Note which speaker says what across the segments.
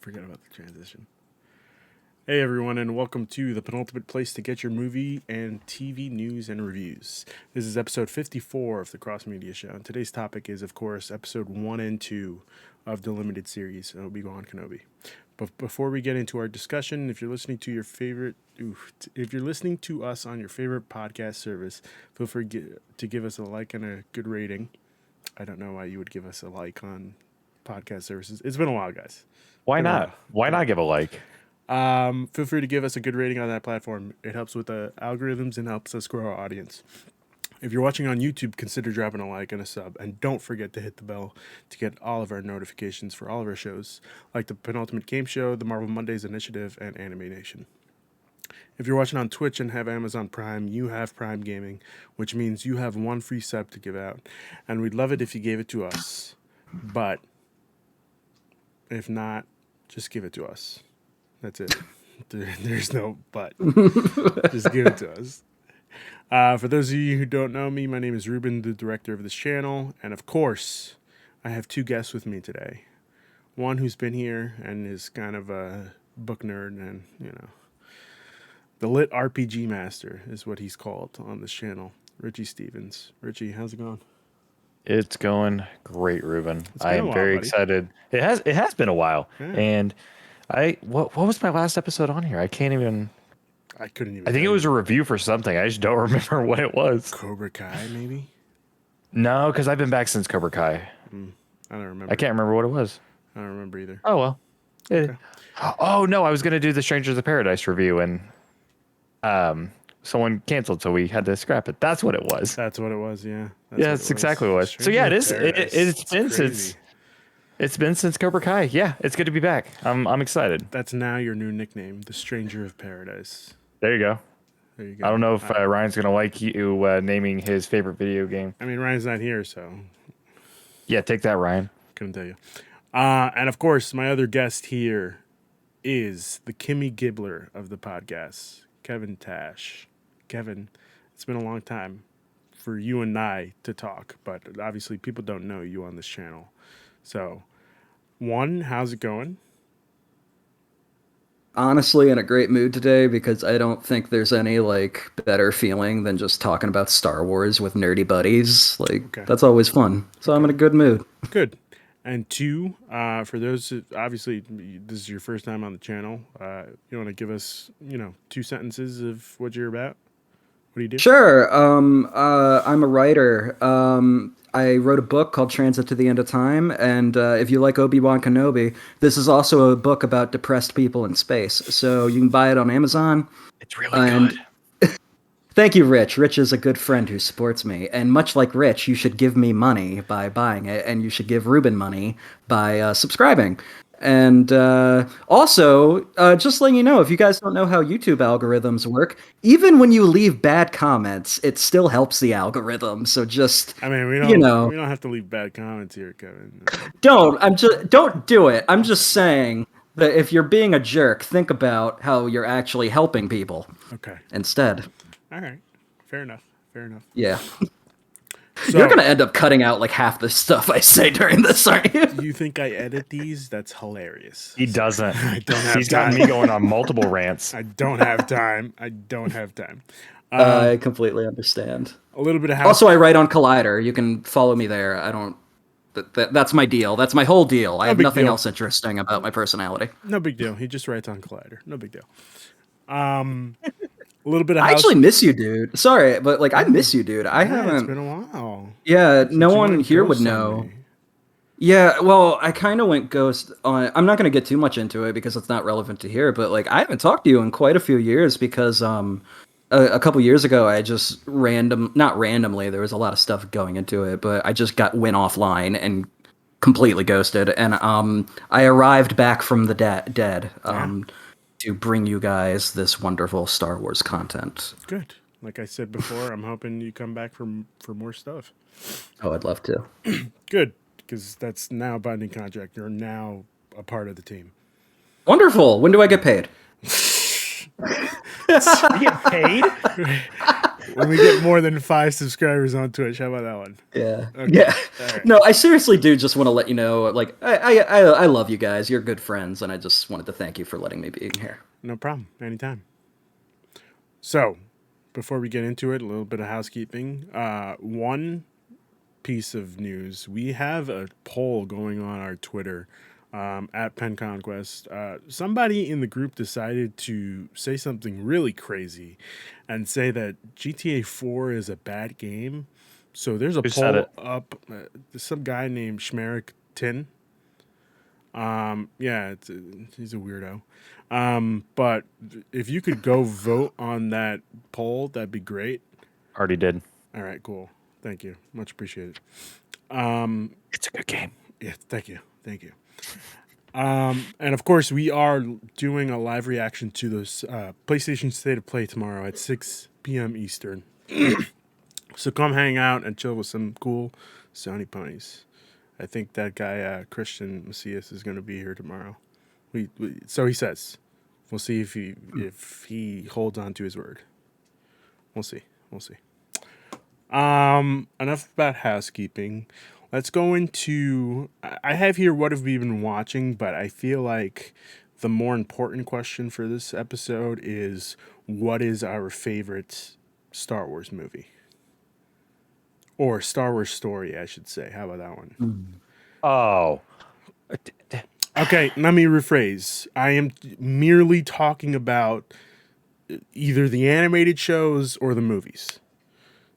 Speaker 1: Forget about the transition. Hey everyone, and welcome to the penultimate place to get your movie and TV news and reviews. This is episode 54 of the Cross Media Show, and today's topic is, of course, episode 1 and 2 of the limited series, Obi-Wan Kenobi. But before we get into our discussion, if you're listening to us on your favorite podcast service, feel free to give us a like and a good rating. I don't know why you would give us a like on podcast services. It's been a while, guys.
Speaker 2: Why not? Why not give a like?
Speaker 1: Feel free to give us a good rating on that platform. It helps with the algorithms and helps us grow our audience. If you're watching on YouTube, consider dropping a like and a sub. And don't forget to hit the bell to get all of our notifications for all of our shows, like the Penultimate Game Show, the Marvel Mondays Initiative, and Anime Nation. If you're watching on Twitch and have Amazon Prime, you have Prime Gaming, which means you have one free sub to give out. And we'd love it if you gave it to us. But if not, just give it to us. That's it. There's no but. Just give it to us. For those of you who don't know me, my name is Ruben, the director of this channel. And of course, I have two guests with me today. One who's been here and is kind of a book nerd and, the lit RPG master is what he's called on this channel, Richey Stevens. Richey, how's it going?
Speaker 2: It's going great, Ruben. I am very excited. It has been a while. Yeah. And what was my last episode on here? I couldn't even. I think it was a review for something. I just don't remember what it was.
Speaker 1: Cobra Kai, maybe?
Speaker 2: No, because I've been back since Cobra Kai.
Speaker 1: I don't remember.
Speaker 2: I can't remember what it was.
Speaker 1: I don't remember either.
Speaker 2: Oh, well. Okay. Oh, no, I was going to do the Strangers of Paradise review, and someone canceled, so we had to scrap it. That's what it was.
Speaker 1: That's what it was, yeah.
Speaker 2: That's exactly what it was. So, yeah, it's been since Cobra Kai. Yeah, it's good to be back. I'm excited.
Speaker 1: That's now your new nickname, the Stranger of Paradise.
Speaker 2: There you go. I don't know if Ryan's going to like you naming his favorite video game.
Speaker 1: I mean, Ryan's not here, so.
Speaker 2: Yeah, take that, Ryan.
Speaker 1: Couldn't tell you. And, of course, my other guest here is the Kimmy Gibbler of the podcast, Kevin Tash. Kevin, it's been a long time for you and I to talk, but obviously people don't know you on this channel. So, one, how's it going?
Speaker 3: Honestly, in a great mood today because I don't think there's any better feeling than just talking about Star Wars with nerdy buddies. That's always fun. So I'm in a good mood.
Speaker 1: Good. And two, for those obviously this is your first time on the channel, you want to give us 2 sentences of what you're about? What do you do?
Speaker 3: Sure. I'm a writer. I wrote a book called Transit to the End of Time, and if you like Obi-Wan Kenobi, this is also a book about depressed people in space. So you can buy it on Amazon.
Speaker 2: It's really good.
Speaker 3: Thank you, Rich. Rich is a good friend who supports me. And much like Rich, you should give me money by buying it, and you should give Ruben money by subscribing. And also, just letting you know, if you guys don't know how YouTube algorithms work, even when you leave bad comments, it still helps the algorithm. So just,
Speaker 1: we don't have to leave bad comments here, Kevin.
Speaker 3: Don't do it. I'm just saying that if you're being a jerk, think about how you're actually helping people.
Speaker 1: Okay.
Speaker 3: Instead.
Speaker 1: All right. Fair enough.
Speaker 3: Yeah. So, you're going to end up cutting out half the stuff I say during this, aren't you?
Speaker 1: You think I edit these? That's hilarious.
Speaker 2: He doesn't.
Speaker 1: I don't have
Speaker 2: He's
Speaker 1: time.
Speaker 2: got me going on multiple rants.
Speaker 1: I don't have time.
Speaker 3: I completely understand.
Speaker 1: A little bit of
Speaker 3: Also, I write on Collider. You can follow me there. I don't... That's my deal. That's my whole deal. I have nothing else interesting about my personality.
Speaker 1: No big deal. He just writes on Collider. No big deal. A little bit of
Speaker 3: I actually miss you, dude. Sorry, but I miss you, dude. I haven't.
Speaker 1: It's been a while.
Speaker 3: Yeah, no one here would know. Yeah, well, I kind of went ghost on. I'm not going to get too much into it because it's not relevant to here. But I haven't talked to you in quite a few years because a couple years ago I just not randomly. There was a lot of stuff going into it, but I just went offline and completely ghosted. And I arrived back from the dead. To bring you guys this wonderful Star Wars content.
Speaker 1: Good. Like I said before, I'm hoping you come back for more stuff.
Speaker 3: Oh, I'd love to.
Speaker 1: Good, because that's now a binding contract. You're now a part of the team.
Speaker 3: Wonderful. When do I get paid?
Speaker 2: You get paid?
Speaker 1: When we get more than 5 subscribers on Twitch, how about that one?
Speaker 3: Yeah.
Speaker 1: Okay.
Speaker 3: Yeah.
Speaker 1: Right.
Speaker 3: No, I seriously do just want to let you know, like, I love you guys. You're good friends, and I just wanted to thank you for letting me be here.
Speaker 1: No problem. Anytime. So, before we get into it, a little bit of housekeeping. One piece of news. We have a poll going on our Twitter at PennConquest. Somebody in the group decided to say something really crazy and say that GTA 4 is a bad game. So there's a poll up. Some guy named Schmerick Tin. Yeah, he's a weirdo. But if you could go vote on that poll, that'd be great.
Speaker 2: Already did.
Speaker 1: All right, cool. Thank you. Much appreciated.
Speaker 2: It's a good game.
Speaker 1: Yeah, thank you. Thank you. And of course, we are doing a live reaction to this PlayStation State of Play tomorrow at 6 p.m. Eastern. So come hang out and chill with some cool Sony ponies. I think that guy, Christian Macias, is going to be here tomorrow. So he says. We'll see if he holds on to his word. We'll see. Enough about housekeeping. Let's go into. I have here what have we been watching, but I feel like the more important question for this episode is what is our favorite Star Wars movie? Or Star Wars story, I should say. How about that one?
Speaker 2: Oh.
Speaker 1: Okay, let me rephrase. I am merely talking about either the animated shows or the movies.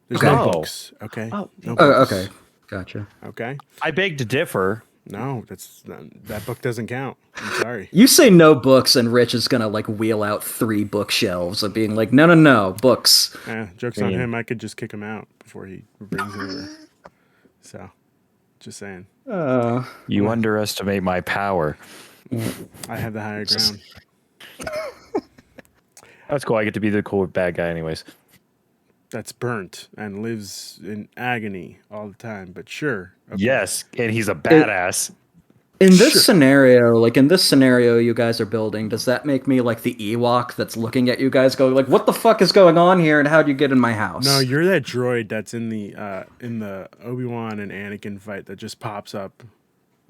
Speaker 1: There's no books, okay?
Speaker 3: No
Speaker 1: books.
Speaker 3: Okay. Gotcha.
Speaker 1: Okay.
Speaker 2: I beg to differ.
Speaker 1: No, that book doesn't count. I'm sorry.
Speaker 3: You say no books, and Rich is gonna like wheel out 3 bookshelves of being like, no, books.
Speaker 1: Joke's on him. I could just kick him out before he brings it over. So, just saying.
Speaker 2: You underestimate my power.
Speaker 1: I have the higher ground.
Speaker 2: That's cool. I get to be the cool bad guy anyways.
Speaker 1: That's burnt and lives in agony all the time, but sure.
Speaker 2: Okay. Yes, and he's a badass.
Speaker 3: In this scenario you guys are building, does that make me like the Ewok that's looking at you guys going like, what the fuck is going on here and how'd you get in my house?
Speaker 1: No, you're that droid that's in the Obi-Wan and Anakin fight that just pops up.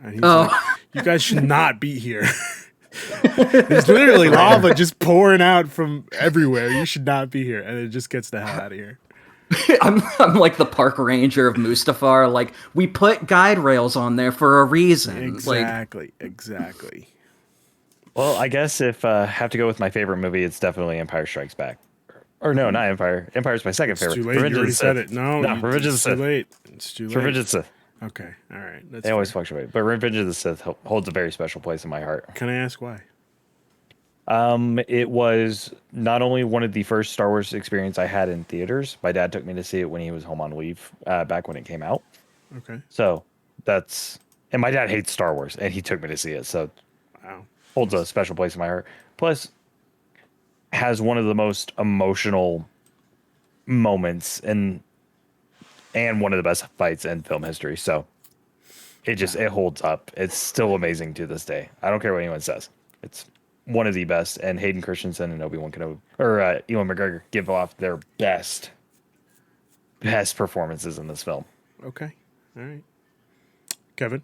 Speaker 1: And he's like, you guys should not be here. There's literally lava just pouring out from everywhere. You should not be here. And it just gets the hell out of here.
Speaker 3: I'm like the park ranger of Mustafar. Like, we put guide rails on there for a reason.
Speaker 1: Exactly.
Speaker 2: Well, I guess if I have to go with my favorite movie, it's definitely Empire Strikes Back. Or no, not Empire. Empire's my second favorite.
Speaker 1: It's too late. You already said it. No,
Speaker 2: Revenge of the Sith.
Speaker 1: Too late. It's too late.
Speaker 2: Revenge of the Sith.
Speaker 1: Okay, all right.
Speaker 2: They always fluctuate, but Revenge of the Sith holds a very special place in my heart.
Speaker 1: Can I ask why?
Speaker 2: It was not only one of the first Star Wars experience I had in theaters. My dad took me to see it when he was home on leave, back when it came out.
Speaker 1: Okay.
Speaker 2: So and my dad hates Star Wars, and he took me to see it. So,
Speaker 1: wow,
Speaker 2: holds a special place in my heart. Plus, has one of the most emotional moments and one of the best fights in film history. So it holds up. It's still amazing to this day. I don't care what anyone says. It's one of the best. And Hayden Christensen and Obi-Wan Kenobi, or Ewan McGregor, give off their best performances in this film.
Speaker 1: Okay. All right. Kevin?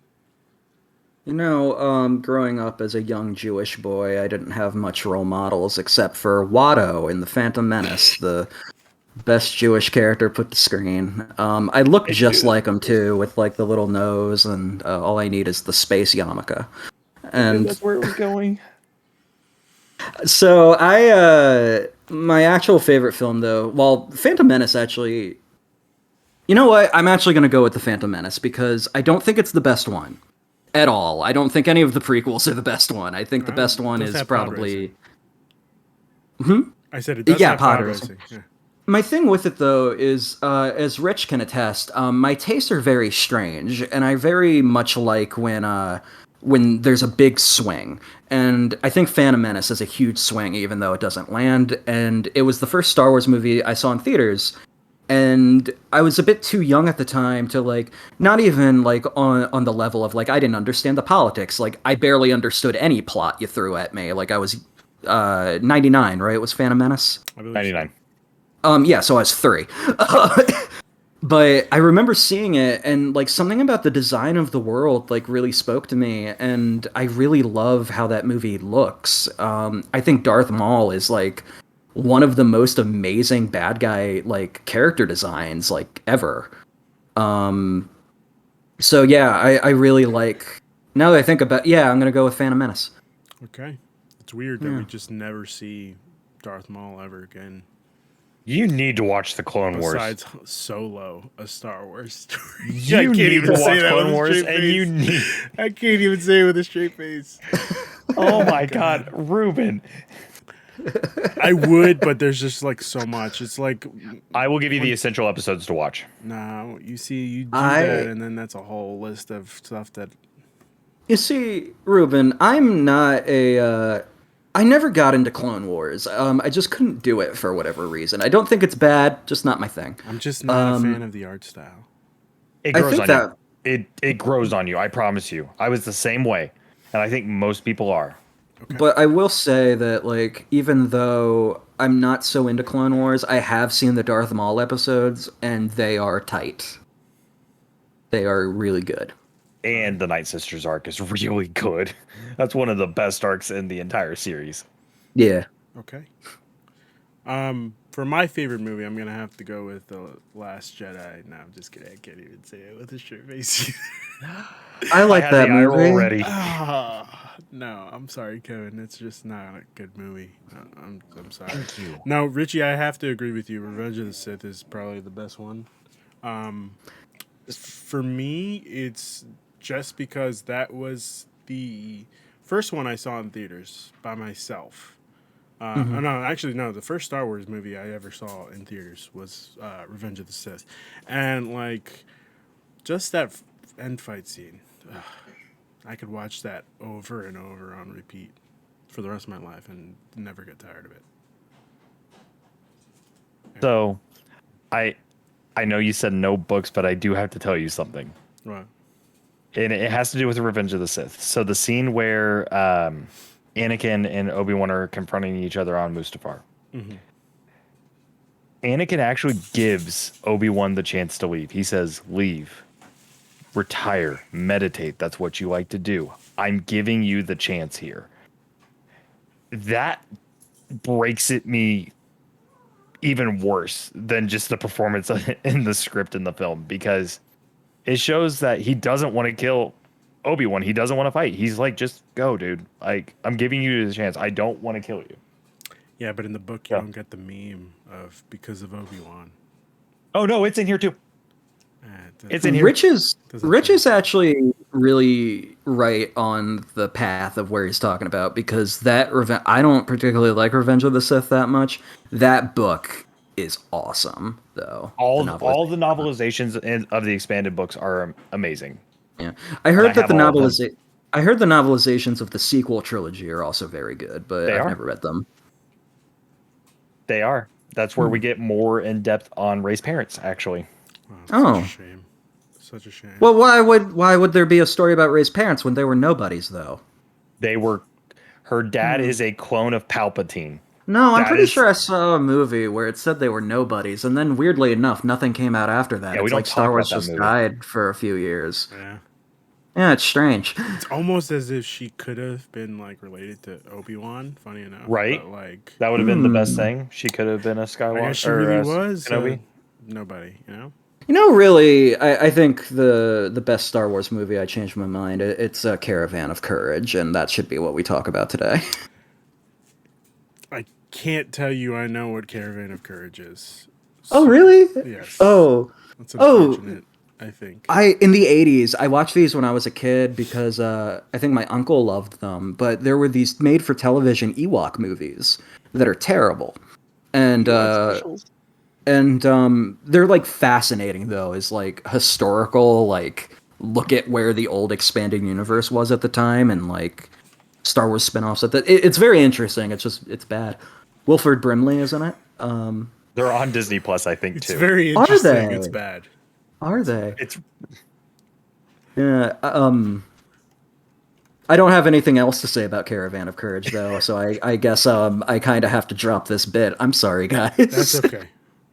Speaker 3: Growing up as a young Jewish boy, I didn't have much role models except for Watto in The Phantom Menace, the best Jewish character put to screen. I look just like him too, with like the little nose, and all I need is the space yarmulke. And
Speaker 2: that's where it was going.
Speaker 3: So my actual favorite film though, well, Phantom Menace actually. You know what? I'm actually going to go with The Phantom Menace because I don't think it's the best one at all. I don't think any of the prequels are the best one. I think the best one is probably.
Speaker 1: I said it does have pod racing. Yeah.
Speaker 3: My thing with it, though, is, as Rich can attest, my tastes are very strange, and I very much like when there's a big swing. And I think Phantom Menace is a huge swing, even though it doesn't land. And it was the first Star Wars movie I saw in theaters, and I was a bit too young at the time to, like, not even, like, on the level of, like, I didn't understand the politics. Like, I barely understood any plot you threw at me. Like, I was 99, right? It was Phantom Menace?
Speaker 2: 99.
Speaker 3: Yeah, so I was 3. But I remember seeing it, and like something about the design of the world like really spoke to me, and I really love how that movie looks. I think Darth Maul is like one of the most amazing bad guy like character designs like ever. So yeah, I really like. Now that I think about, yeah, I'm gonna go with Phantom Menace.
Speaker 1: Okay, it's weird that we just never see Darth Maul ever again.
Speaker 2: You need to watch the Clone Wars.
Speaker 1: Besides Solo, a Star Wars story.
Speaker 2: You need to watch Clone Wars, and you need.
Speaker 1: I can't even say it with a straight face.
Speaker 2: Oh my God, Ruben.
Speaker 1: I would, but there's just like so much. It's like
Speaker 2: I will give you the essential episodes to watch.
Speaker 1: No, you see, you do that, and then that's a whole list of stuff that.
Speaker 3: You see, Ruben, I'm not a. I never got into Clone Wars. I just couldn't do it for whatever reason. I don't think it's bad, just not my thing.
Speaker 1: I'm just not a fan of the art style.
Speaker 2: It grows on you. It grows on you. I promise you. I was the same way, and I think most people are.
Speaker 3: Okay. But I will say that, like, even though I'm not so into Clone Wars, I have seen the Darth Maul episodes, and they are tight. They are really good.
Speaker 2: And the Night Sisters arc is really good. That's one of the best arcs in the entire series.
Speaker 3: Yeah.
Speaker 1: Okay. For my favorite movie, I'm gonna have to go with The Last Jedi. No, I'm just kidding. I can't even say it with a straight face.
Speaker 3: I like that movie.
Speaker 2: Already.
Speaker 1: No, I'm sorry, Kevin. It's just not a good movie. I'm sorry.
Speaker 2: Thank you.
Speaker 1: No, Richie, I have to agree with you. Revenge of the Sith is probably the best one. For me, it's just because that was the first one I saw in theaters by myself. No, the first Star Wars movie I ever saw in theaters was Revenge of the Sith. And, like, just that end fight scene, I could watch that over and over on repeat for the rest of my life and never get tired of it. Yeah.
Speaker 2: So, I know you said no books, but I do have to tell you something.
Speaker 1: What?
Speaker 2: And it has to do with Revenge of the Sith. So the scene where Anakin and Obi-Wan are confronting each other on Mustafar. Mm-hmm. Anakin actually gives Obi-Wan the chance to leave. He says, leave, retire, meditate. That's what you like to do. I'm giving you the chance here. That breaks me even worse than just the performance in the script in the film, because it shows that he doesn't want to kill Obi-Wan. He doesn't want to fight. He's like, just go, dude. Like, I'm giving you the chance. I don't want to kill you.
Speaker 1: Yeah, but in the book, you don't get the meme of because of Obi-Wan.
Speaker 2: Oh, no, it's in here, too. It's in here.
Speaker 3: Rich is actually really right on the path of where he's talking about, because that I don't particularly like Revenge of the Sith that much. That book is awesome, though.
Speaker 2: All the novelizations of the expanded books are amazing.
Speaker 3: Yeah, I heard that I heard the novelizations of the sequel trilogy are also very good, but I've never read them.
Speaker 2: They are. That's where we get more in depth on Rey's parents, actually.
Speaker 1: Oh, such a shame. Such a shame.
Speaker 3: Well, why would there be a story about Rey's parents when they were nobodies, though?
Speaker 2: They were. Her dad is a clone of Palpatine.
Speaker 3: No, I'm pretty sure I saw a movie where it said they were nobodies, and then weirdly enough, nothing came out after that.
Speaker 2: Yeah,
Speaker 3: it's like Star Wars just died for a few years.
Speaker 1: Yeah.
Speaker 3: Yeah, it's strange.
Speaker 1: It's almost as if she could have been like related to Obi-Wan. Funny enough,
Speaker 2: right?
Speaker 1: But, like,
Speaker 2: that would have been the best thing. She could have been a Skywalker.
Speaker 1: I guess she really was
Speaker 2: Kenobi.
Speaker 1: Nobody, you know.
Speaker 3: You know, really, I think the best Star Wars movie, I changed my mind. It's a Caravan of Courage, and that should be what we talk about today.
Speaker 1: I can't tell you I know what Caravan of Courage is.
Speaker 3: So, oh, really?
Speaker 1: Yes.
Speaker 3: Oh.
Speaker 1: That's unfortunate, I think.
Speaker 3: In the 80s, I watched these when I was a kid because I think my uncle loved them, but there were these made-for-television Ewok movies that are terrible. And they're like fascinating though, is like historical, like look at where the old expanding universe was at the time, and like Star Wars spin-offs at that. It's very interesting. It's bad. Wilford Brimley is in it.
Speaker 2: They're on Disney Plus, I think, too.
Speaker 1: It's very interesting. Are they? It's bad.
Speaker 3: Are they?
Speaker 2: It's
Speaker 3: yeah. I don't have anything else to say about Caravan of Courage though, so I guess I kind of have to drop this bit. I'm sorry, guys.
Speaker 1: That's okay.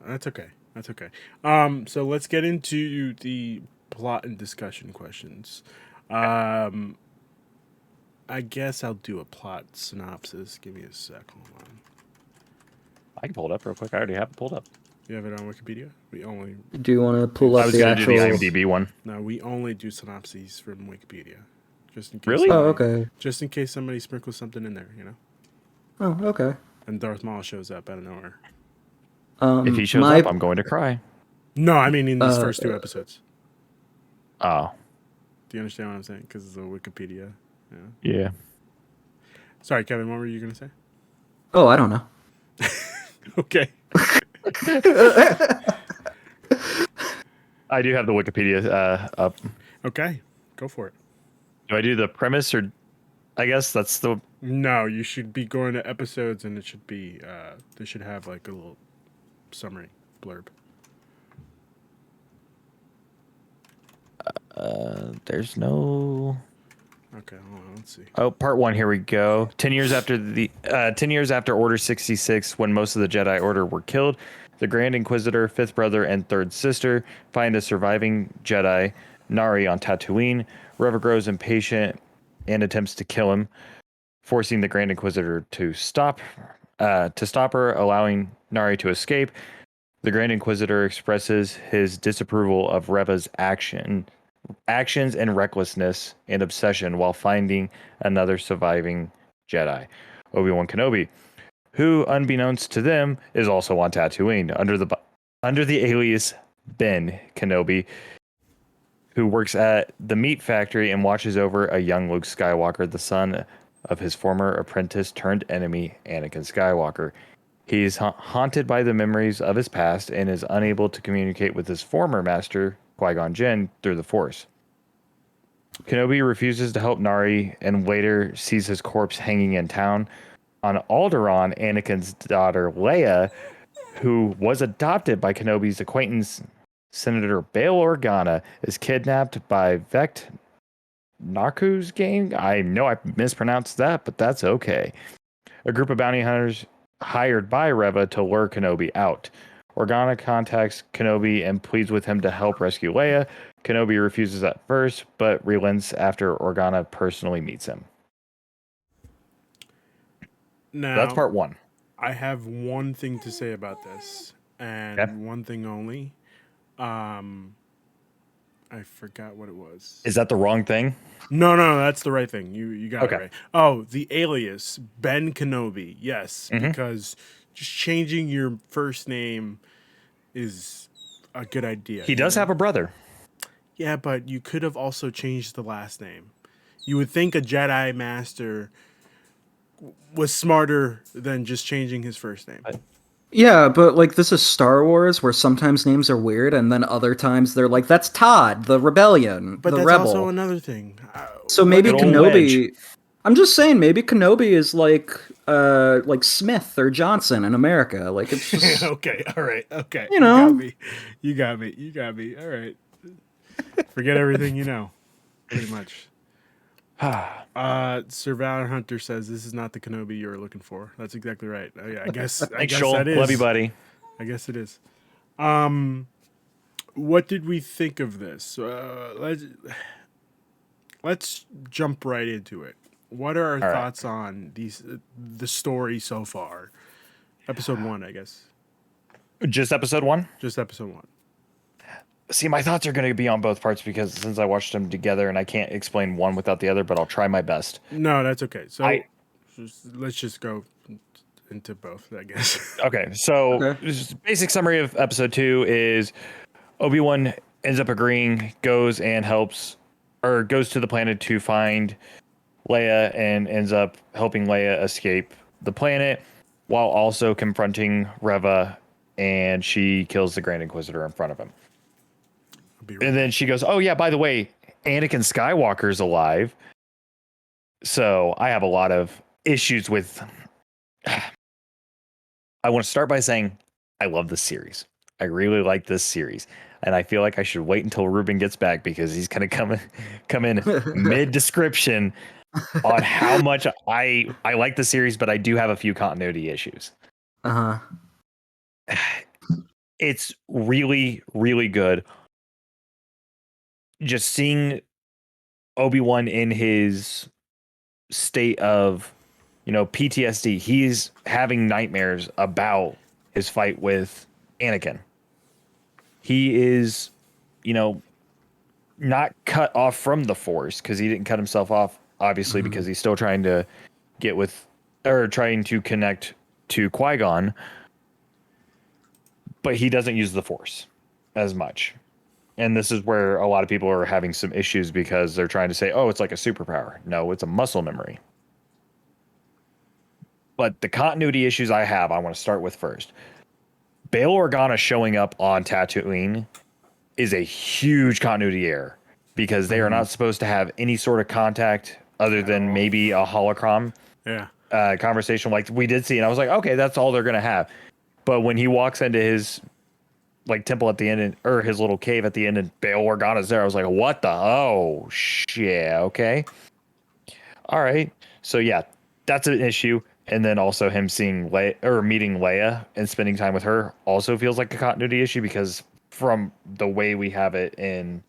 Speaker 1: That's okay. That's okay. So let's get into the plot and discussion questions. I guess I'll do a plot synopsis. Give me a sec. Hold on.
Speaker 2: I can pull it up real quick. I already have it pulled up.
Speaker 1: You have it on Wikipedia?
Speaker 3: Do you want to pull up the actual...
Speaker 2: I was going to do the IMDb one.
Speaker 1: No, we only do synopses from Wikipedia. Just in case.
Speaker 2: Really?
Speaker 3: Okay.
Speaker 1: Just in case somebody sprinkles something in there, you know?
Speaker 3: Oh, okay.
Speaker 1: And Darth Maul shows up out of nowhere.
Speaker 2: If he shows up, I'm going to cry.
Speaker 1: No, I mean in these first 2 episodes.
Speaker 2: Oh.
Speaker 1: Do you understand what I'm saying? Because it's a Wikipedia.
Speaker 2: Yeah.
Speaker 1: Sorry, Kevin, what were you going to say?
Speaker 3: Oh, I don't know.
Speaker 1: Okay.
Speaker 2: I do have the Wikipedia up.
Speaker 1: Okay, go for it.
Speaker 2: Do I do the premise or... I guess that's the...
Speaker 1: No, you should be going to episodes and it should be... they should have like a little summary blurb.
Speaker 2: There's no...
Speaker 1: Okay, hold on, let's see.
Speaker 2: Oh, part 1, here we go. 10 years after Order 66, when most of the Jedi Order were killed, the Grand Inquisitor, 5th brother, and 3rd sister find the surviving Jedi, Nari, on Tatooine. Reva grows impatient and attempts to kill him, forcing the Grand Inquisitor to stop her, allowing Nari to escape. The Grand Inquisitor expresses his disapproval of Reva's actions and recklessness and obsession while finding another surviving Jedi, Obi-Wan Kenobi, who, unbeknownst to them, is also on Tatooine under the alias Ben Kenobi, who works at the meat factory and watches over a young Luke Skywalker, the son of his former apprentice turned enemy, Anakin Skywalker. He's haunted by the memories of his past and is unable to communicate with his former master, Qui-Gon Jinn, through the Force. Kenobi refuses to help Nari and later sees his corpse hanging in town. On Alderaan, Anakin's daughter, Leia, who was adopted by Kenobi's acquaintance, Senator Bail Organa, is kidnapped by Vect Narku's gang. I know I mispronounced that, but that's okay. A group of bounty hunters hired by Reva to lure Kenobi out. Organa contacts Kenobi and pleads with him to help rescue Leia. Kenobi refuses at first, but relents after Organa personally meets him.
Speaker 1: Now,
Speaker 2: that's part 1.
Speaker 1: I have one thing to say about this, and one thing only. I forgot what it was.
Speaker 2: Is that the wrong thing?
Speaker 1: No, that's the right thing. You got it right. Oh, the alias, Ben Kenobi. Yes, because just changing your first name is a good idea.
Speaker 2: He does have a brother.
Speaker 1: Yeah, but you could have also changed the last name. You would think a Jedi Master was smarter than just changing his first name.
Speaker 3: Yeah, but like this is Star Wars, where sometimes names are weird, and then other times they're like, "That's Todd, the rebellion,
Speaker 1: but
Speaker 3: the
Speaker 1: that's
Speaker 3: rebel."
Speaker 1: Also another thing.
Speaker 3: So maybe Kenobi. I'm just saying, maybe Kenobi is like Smith or Johnson in America. Like it's just
Speaker 1: okay. All right. Okay.
Speaker 3: You know,
Speaker 1: you got me. All right. Forget everything you know. Pretty much. Sir Valor Hunter says this is not the Kenobi you were looking for. That's exactly right. I guess that is.
Speaker 2: Love you, buddy.
Speaker 1: I guess it is. What did we think of this? Let's jump right into it. What are our thoughts on the story so far? Episode 1, I guess.
Speaker 2: Just episode 1?
Speaker 1: Just episode 1.
Speaker 2: See, my thoughts are going to be on both parts because since I watched them together and I can't explain one without the other, but I'll try my best.
Speaker 1: No, that's okay. So let's just go into both, I guess.
Speaker 2: Okay, so basic summary of episode 2 is Obi-Wan ends up agreeing, goes to the planet to find Leia and ends up helping Leia escape the planet while also confronting Reva, and she kills the Grand Inquisitor in front of him. And then she goes, "Oh yeah, by the way, Anakin Skywalker's alive." So I have a lot of issues with. I want to start by saying I love this series. I really like this series, and I feel like I should wait until Ruben gets back because he's gonna come in mid description on how much I like the series, but I do have a few continuity issues. It's really, really good. Just seeing Obi-Wan in his state of, PTSD. He's having nightmares about his fight with Anakin. He is, not cut off from the Force, because he didn't cut himself off, obviously, because he's still trying to trying to connect to Qui-Gon, but he doesn't use the Force as much. And this is where a lot of people are having some issues, because they're trying to say, oh, it's like a superpower. No, it's a muscle memory. But the continuity issues I want to start with first. Bail Organa showing up on Tatooine is a huge continuity error, because they are not supposed to have any sort of contact other than maybe a holocron conversation like we did see. And I was like, okay, that's all they're going to have. But when he walks into his temple at the end, or his little cave at the end, and Bail Organa's there, I was like, what the? Oh, shit. Okay. All right. So, yeah, that's an issue. And then also him seeing meeting Leia and spending time with her also feels like a continuity issue, because from the way we have it in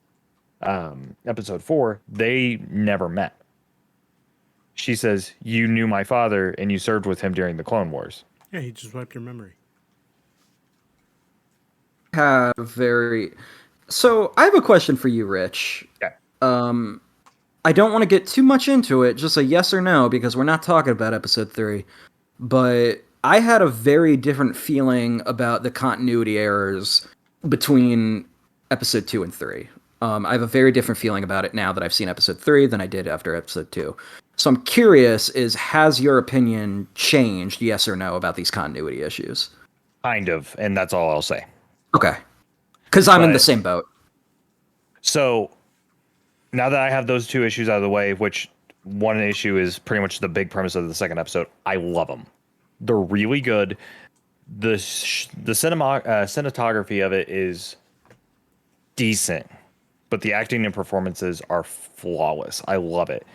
Speaker 2: episode 4, they never met. She says, you knew my father and you served with him during the Clone Wars.
Speaker 1: Yeah, he just wiped your memory.
Speaker 3: So I have a question for you, Rich.
Speaker 2: Okay.
Speaker 3: I don't want to get too much into it, just a yes or no, because we're not talking about episode 3. But I had a very different feeling about the continuity errors between episode 2 and 3. I have a very different feeling about it now that I've seen episode 3 than I did after episode 2. So I'm curious, has your opinion changed, yes or no, about these continuity issues?
Speaker 2: Kind of, and that's all I'll say.
Speaker 3: Okay. Because I'm in the same boat.
Speaker 2: So now that I have those two issues out of the way, which one issue is pretty much the big premise of the second episode, I love them. They're really good. The cinematography of it is decent, but the acting and performances are flawless. I love it.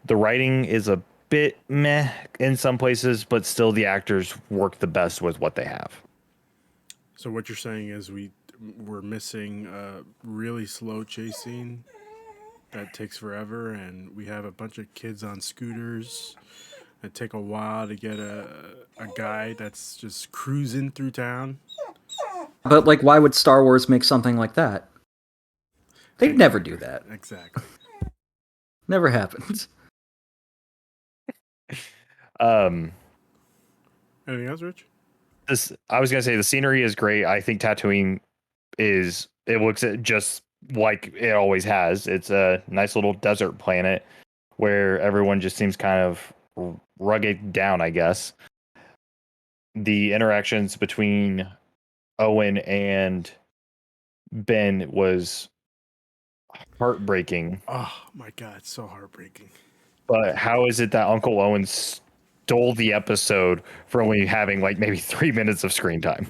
Speaker 2: The writing is a bit meh in some places, but still the actors work the best with what they have.
Speaker 1: So what you're saying is we're missing a really slow chase scene that takes forever, and we have a bunch of kids on scooters. It take a while to get a guy that's just cruising through town.
Speaker 3: But why would Star Wars make something like that? They'd never do that.
Speaker 1: Exactly.
Speaker 3: Never happens.
Speaker 1: Anything else, Rich?
Speaker 2: I was gonna say the scenery is great. I think Tatooine looks just like it always has. It's a nice little desert planet where everyone just seems kind of rugged down, I guess. The interactions between Owen and Ben was heartbreaking.
Speaker 1: Oh my god, it's so heartbreaking.
Speaker 2: But how is it that Uncle Owen stole the episode for only having maybe 3 minutes of screen time?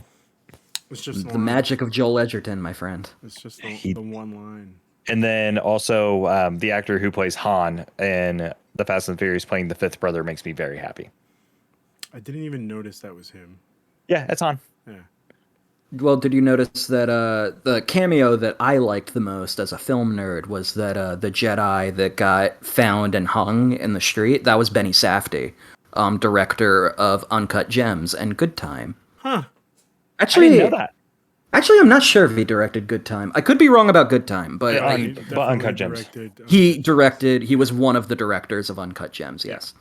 Speaker 1: It's just
Speaker 3: the magic of Joel Edgerton, my friend.
Speaker 1: It's just the one line.
Speaker 2: And then also the actor who plays Han in the Fast and Furious playing the fifth brother makes me very happy.
Speaker 1: I didn't even notice that was him.
Speaker 2: Yeah, it's Han.
Speaker 1: Yeah.
Speaker 3: Well, did you notice that the cameo that I liked the most as a film nerd was that the Jedi that got found and hung in the street? That was Benny Safdie, director of Uncut Gems and Good Time.
Speaker 1: Huh.
Speaker 3: Actually,
Speaker 2: I didn't know that.
Speaker 3: Actually, I'm not sure if he directed Good Time. I could be wrong about Good Time, but
Speaker 2: but Uncut Gems.
Speaker 3: He was one of the directors of Uncut Gems, yes.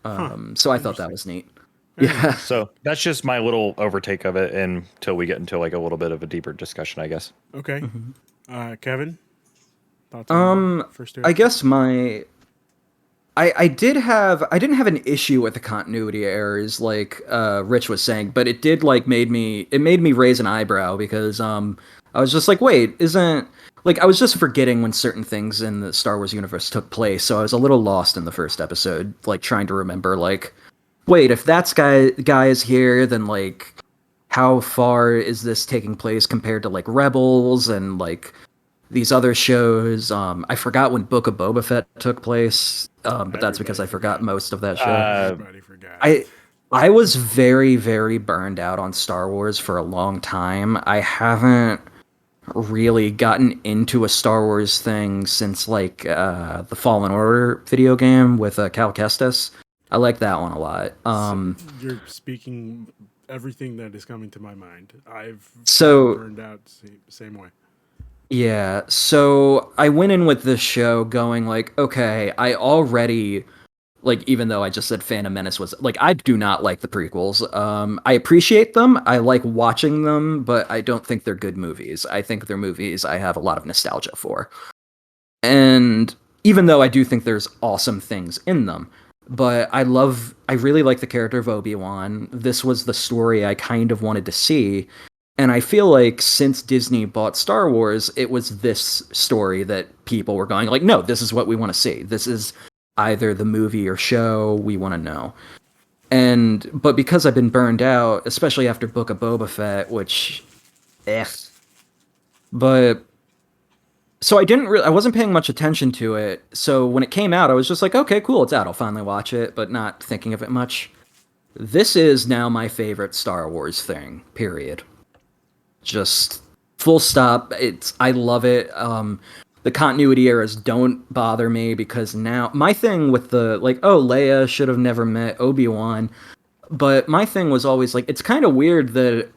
Speaker 3: So I thought that was neat. Yeah.
Speaker 2: So that's just my little overtake of it until we get into a little bit of a deeper discussion, I guess.
Speaker 1: Okay. Kevin? Thoughts on first
Speaker 3: I guess I didn't have an issue with the continuity errors like Rich was saying, but it did made me raise an eyebrow because I was just like, wait, isn't I was just forgetting when certain things in the Star Wars universe took place, so I was a little lost in the first episode, trying to remember wait, if that guy is here, then how far is this taking place compared to Rebels and these other shows? I forgot when Book of Boba Fett took place, but that's because I forgot most of that show.
Speaker 1: Everybody forgot.
Speaker 3: I was very, very burned out on Star Wars for a long time. I haven't really gotten into a Star Wars thing since like the Fallen Order video game with Cal Kestis. I like that one a lot.
Speaker 1: You're speaking everything that is coming to my mind. I've burned out same way.
Speaker 3: Yeah, so I went in with this show going like, okay, I already like, even though I just said Phantom Menace was like, I do not like the prequels. I appreciate them. I like watching them, but I don't think they're good movies. I think they're movies I have a lot of nostalgia for. And even though I do think there's awesome things in them, but I really like the character of Obi-Wan. This was the story I kind of wanted to see. And I feel like since Disney bought Star Wars, it was this story that people were going like, no, this is what we want to see. This is either the movie or show we want to know. But because I've been burned out, especially after Book of Boba Fett, which, but so I wasn't paying much attention to it. So when it came out, I was just like, okay, cool, it's out. I'll finally watch it, but not thinking of it much. This is now my favorite Star Wars thing, period. Just full stop. I love it. The continuity errors don't bother me because now my thing with the like, oh, Leia should have never met Obi-Wan, but my thing was always like, it's kind of weird that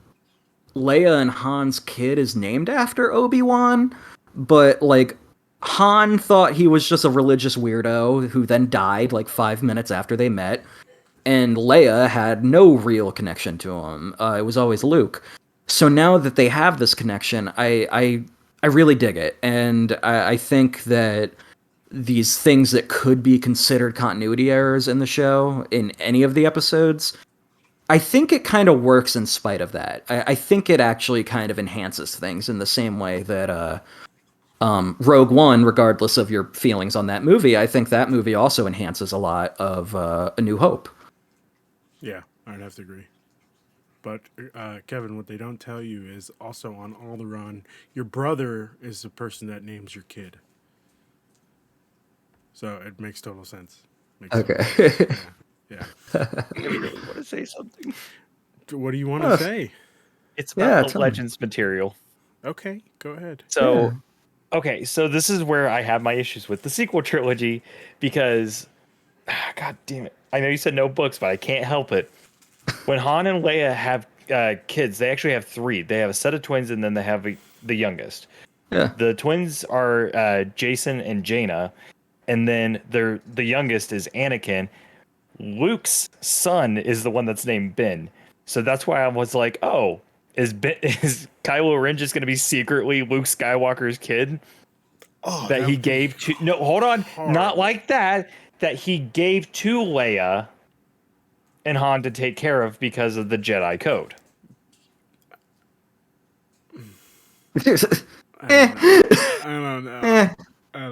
Speaker 3: Leia and Han's kid is named after Obi-Wan, but like Han thought he was just a religious weirdo who then died like 5 minutes after they met, and Leia had no real connection to him. It was always Luke. So now that they have this connection, I really dig it, and I think that these things that could be considered continuity errors in the show, in any of the episodes, I think it kind of works in spite of that. I think it actually kind of enhances things in the same way that Rogue One, regardless of your feelings on that movie, I think that movie also enhances a lot of A New Hope.
Speaker 1: Yeah, I'd have to agree. But Kevin, what they don't tell you is also on All the Run, your brother is the person that names your kid. So it makes total sense.
Speaker 3: Okay.
Speaker 1: Yeah.
Speaker 2: I really want to say something.
Speaker 1: What do you want to say?
Speaker 2: It's about the Legends material.
Speaker 1: Okay, go ahead.
Speaker 2: So, okay, so this is where I have my issues with the sequel trilogy because, God damn it. I know you said no books, but I can't help it. When Han and Leia have kids, they actually have 3. They have a set of twins, and then they have the youngest.
Speaker 3: Yeah.
Speaker 2: The twins are Jason and Jaina, and then the youngest is Anakin. Luke's son is the one that's named Ben. So that's why I was like, oh, is Kylo Ren just going to be secretly Luke Skywalker's kid?
Speaker 1: Oh,
Speaker 2: that he gave to... No, hold on. Hard. Not like that. That he gave to Leia and Han to take care of because of the Jedi Code.
Speaker 1: I don't know.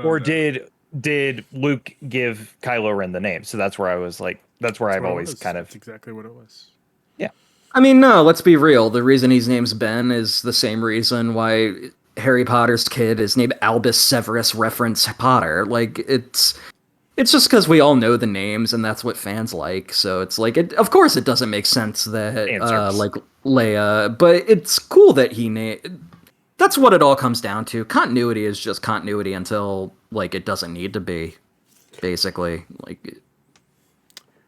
Speaker 2: Or did Luke give Kylo Ren the name? So that's where I was like, that's I've always kind of...
Speaker 1: That's exactly what it was.
Speaker 2: Yeah.
Speaker 3: I mean, no, let's be real. The reason his name's Ben is the same reason why Harry Potter's kid is named Albus Severus Reference Potter. Like, it's just because we all know the names and that's what fans like. So it's like, of course it doesn't make sense that, like, Leia, but it's cool that he named... That's what it all comes down to. Continuity is just continuity until, like, it doesn't need to be, basically. Like,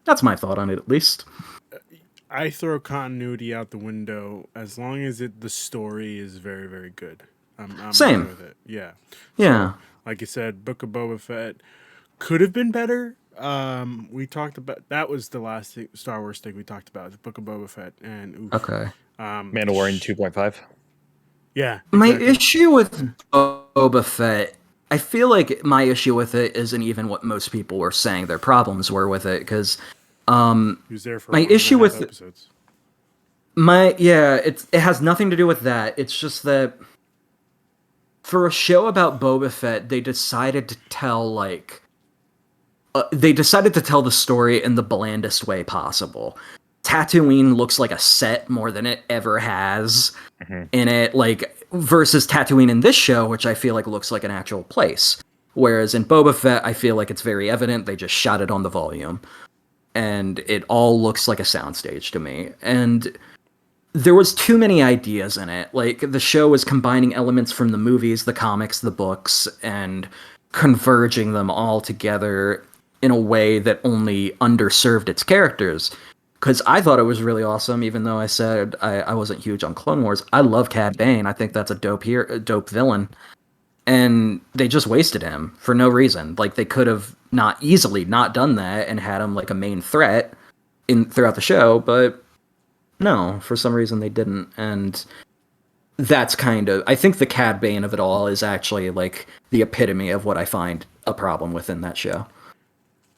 Speaker 3: that's my thought on it, at least.
Speaker 1: I throw continuity out the window as long as the story is very, very good. I'm
Speaker 3: Same.
Speaker 1: okay with it. Yeah.
Speaker 3: Yeah.
Speaker 1: So, like you said, Book of Boba Fett could have been better. We talked about... That was the last Star Wars thing we talked about, the Book of Boba Fett. And oof.
Speaker 3: Okay.
Speaker 2: Mandalorian 2.5.
Speaker 1: Yeah.
Speaker 3: Exactly. My issue with Boba Fett, I feel like my issue with it isn't even what most people were saying their problems were with it, because
Speaker 1: he was there for
Speaker 3: my issue with
Speaker 1: episodes.
Speaker 3: It has nothing to do with that. It's just that for a show about Boba Fett, they decided to tell the story in the blandest way possible. Tatooine looks like a set more than it ever has in it, like, versus Tatooine in this show, which I feel like looks like an actual place. Whereas in Boba Fett, I feel like it's very evident they just shot it on the volume. and it all looks like a soundstage to me. And there was too many ideas in it. Like, the show was combining elements from the movies, the comics, the books, and converging them all together in a way that only underserved its characters. Because I thought it was really awesome, even though I said I wasn't huge on Clone Wars. I love Cad Bane. I think that's a dope villain. And they just wasted him for no reason. Like, they could have not easily not done that and had him like a main threat throughout the show, but no, for some reason they didn't. And that's kind of, I think the Cad Bane of it all is actually like the epitome of what I find a problem within that show.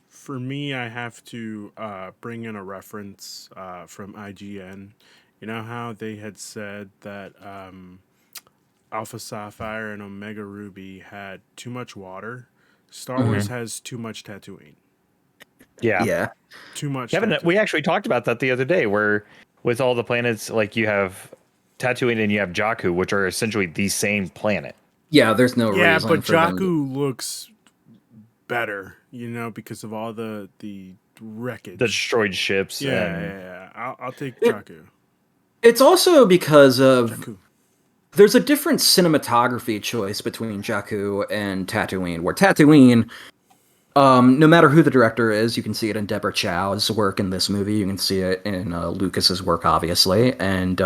Speaker 1: For me, I have to bring in a reference from IGN. You know how they had said that Alpha Sapphire and Omega Ruby had too much water? Star Wars has too much Tatooine.
Speaker 2: Yeah.
Speaker 1: Too much.
Speaker 2: Kevin,
Speaker 1: Tatooine.
Speaker 2: we actually talked about that the other day, where with all the planets, like you have Tatooine and you have Jakku, which are essentially the same planet.
Speaker 3: Yeah, there's no reason.
Speaker 1: Yeah, but Jakku looks better, because of all the wreckage,
Speaker 2: the destroyed ships.
Speaker 1: Yeah. I'll take Jakku.
Speaker 3: It's also because of
Speaker 1: Jakku.
Speaker 3: There's a different cinematography choice between Jakku and Tatooine, where Tatooine, no matter who the director is, you can see it in Deborah Chow's work in this movie. You can see it in Lucas's work, obviously, and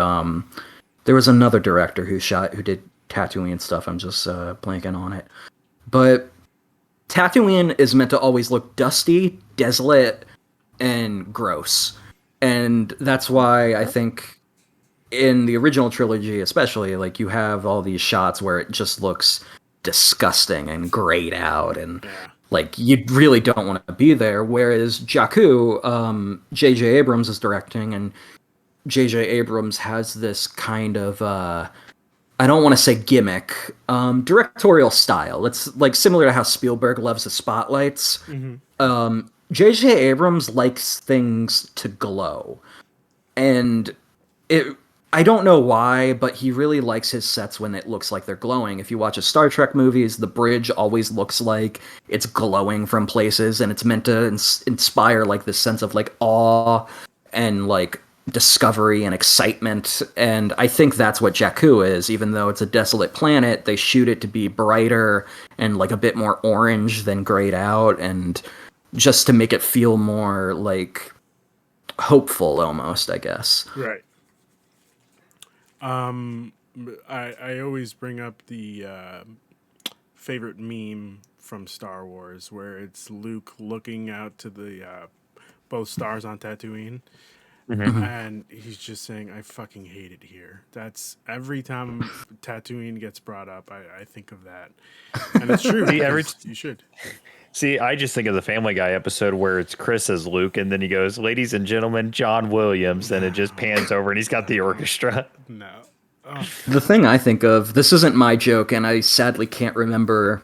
Speaker 3: there was another director who did Tatooine stuff. I'm just blanking on it, but Tatooine is meant to always look dusty, desolate, and gross, and that's why I think in the original trilogy, especially, like, you have all these shots where it just looks disgusting and grayed out, and like, you really don't want to be there. Whereas Jakku, J.J. Abrams is directing, and J.J. Abrams has this kind of I don't want to say gimmick, directorial style. It's like similar to how Spielberg loves the spotlights. J.J. Abrams likes things to glow, and I don't know why, but he really likes his sets when it looks like they're glowing. If you watch his Star Trek movies, the bridge always looks like it's glowing from places, and it's meant to inspire like this sense of like awe and like discovery and excitement. And I think that's what Jakku is. Even though it's a desolate planet, they shoot it to be brighter and like a bit more orange than grayed out, and just to make it feel more like hopeful almost, I guess.
Speaker 1: Right. I always bring up the favorite meme from Star Wars, where it's Luke looking out to the both stars on Tatooine, and he's just saying, "I fucking hate it here." That's every time Tatooine gets brought up, I think of that, and it's true. You should.
Speaker 2: See, I just think of the Family Guy episode where it's Chris as Luke, and then he goes, "Ladies and gentlemen, John Williams," and it just pans over, and he's got the orchestra.
Speaker 1: No. Oh.
Speaker 3: The thing I think of, this isn't my joke, and I sadly can't remember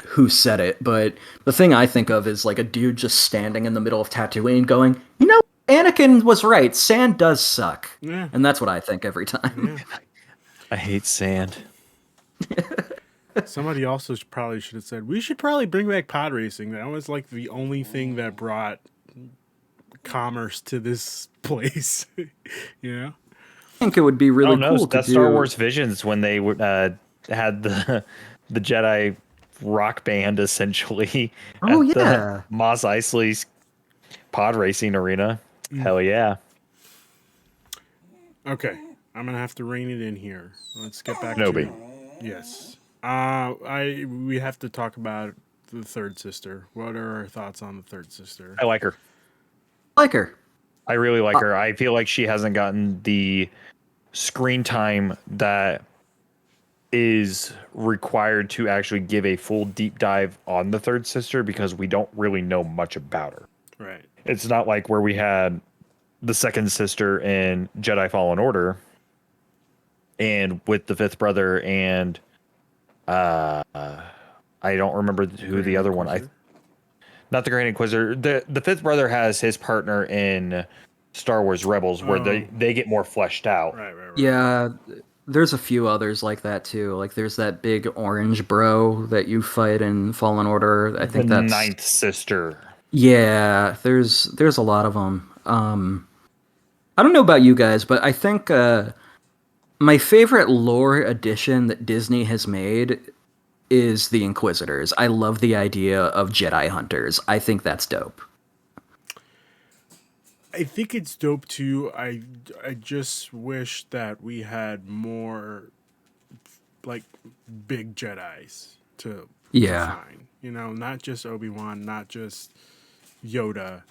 Speaker 3: who said it, but the thing I think of is like a dude just standing in the middle of Tatooine going, Anakin was right, sand does suck.
Speaker 1: Yeah.
Speaker 3: And that's what I think every time.
Speaker 1: Yeah.
Speaker 2: I hate sand.
Speaker 1: Somebody also probably should have said, we should probably bring back pod racing. That was like the only thing that brought commerce to this place. I
Speaker 3: think it would be really cool to
Speaker 2: that's
Speaker 3: do.
Speaker 2: Star Wars Visions when they had the Jedi rock band essentially at the Mos Eisley's pod racing arena. Hell yeah.
Speaker 1: Okay, I'm gonna have to rein it in here. Let's get back
Speaker 2: Kenobi.
Speaker 1: to yes. We have to talk about the third sister. What are our thoughts on the third sister?
Speaker 2: I like her.
Speaker 3: I
Speaker 2: really like her. I feel like she hasn't gotten the screen time that is required to actually give a full deep dive on the third sister, because we don't really know much about her.
Speaker 1: Right.
Speaker 2: It's not like where we had the second sister in Jedi Fallen Order and with the fifth brother and I don't remember who the other one. Not the Grand Inquisitor. The fifth brother has his partner in Star Wars Rebels, where they get more fleshed out.
Speaker 1: Right.
Speaker 3: Yeah, there's a few others like that too. Like there's that big orange bro that you fight in Fallen Order. I think
Speaker 2: the
Speaker 3: that's
Speaker 2: ninth sister.
Speaker 3: Yeah, there's a lot of them. I don't know about you guys, but I think my favorite lore addition that Disney has made is the Inquisitors. I love the idea of Jedi hunters. I think that's dope.
Speaker 1: I think it's dope too. I just wish that we had more like big Jedi's to
Speaker 3: Yeah.
Speaker 1: find. You know, not just Obi-Wan, not just Yoda.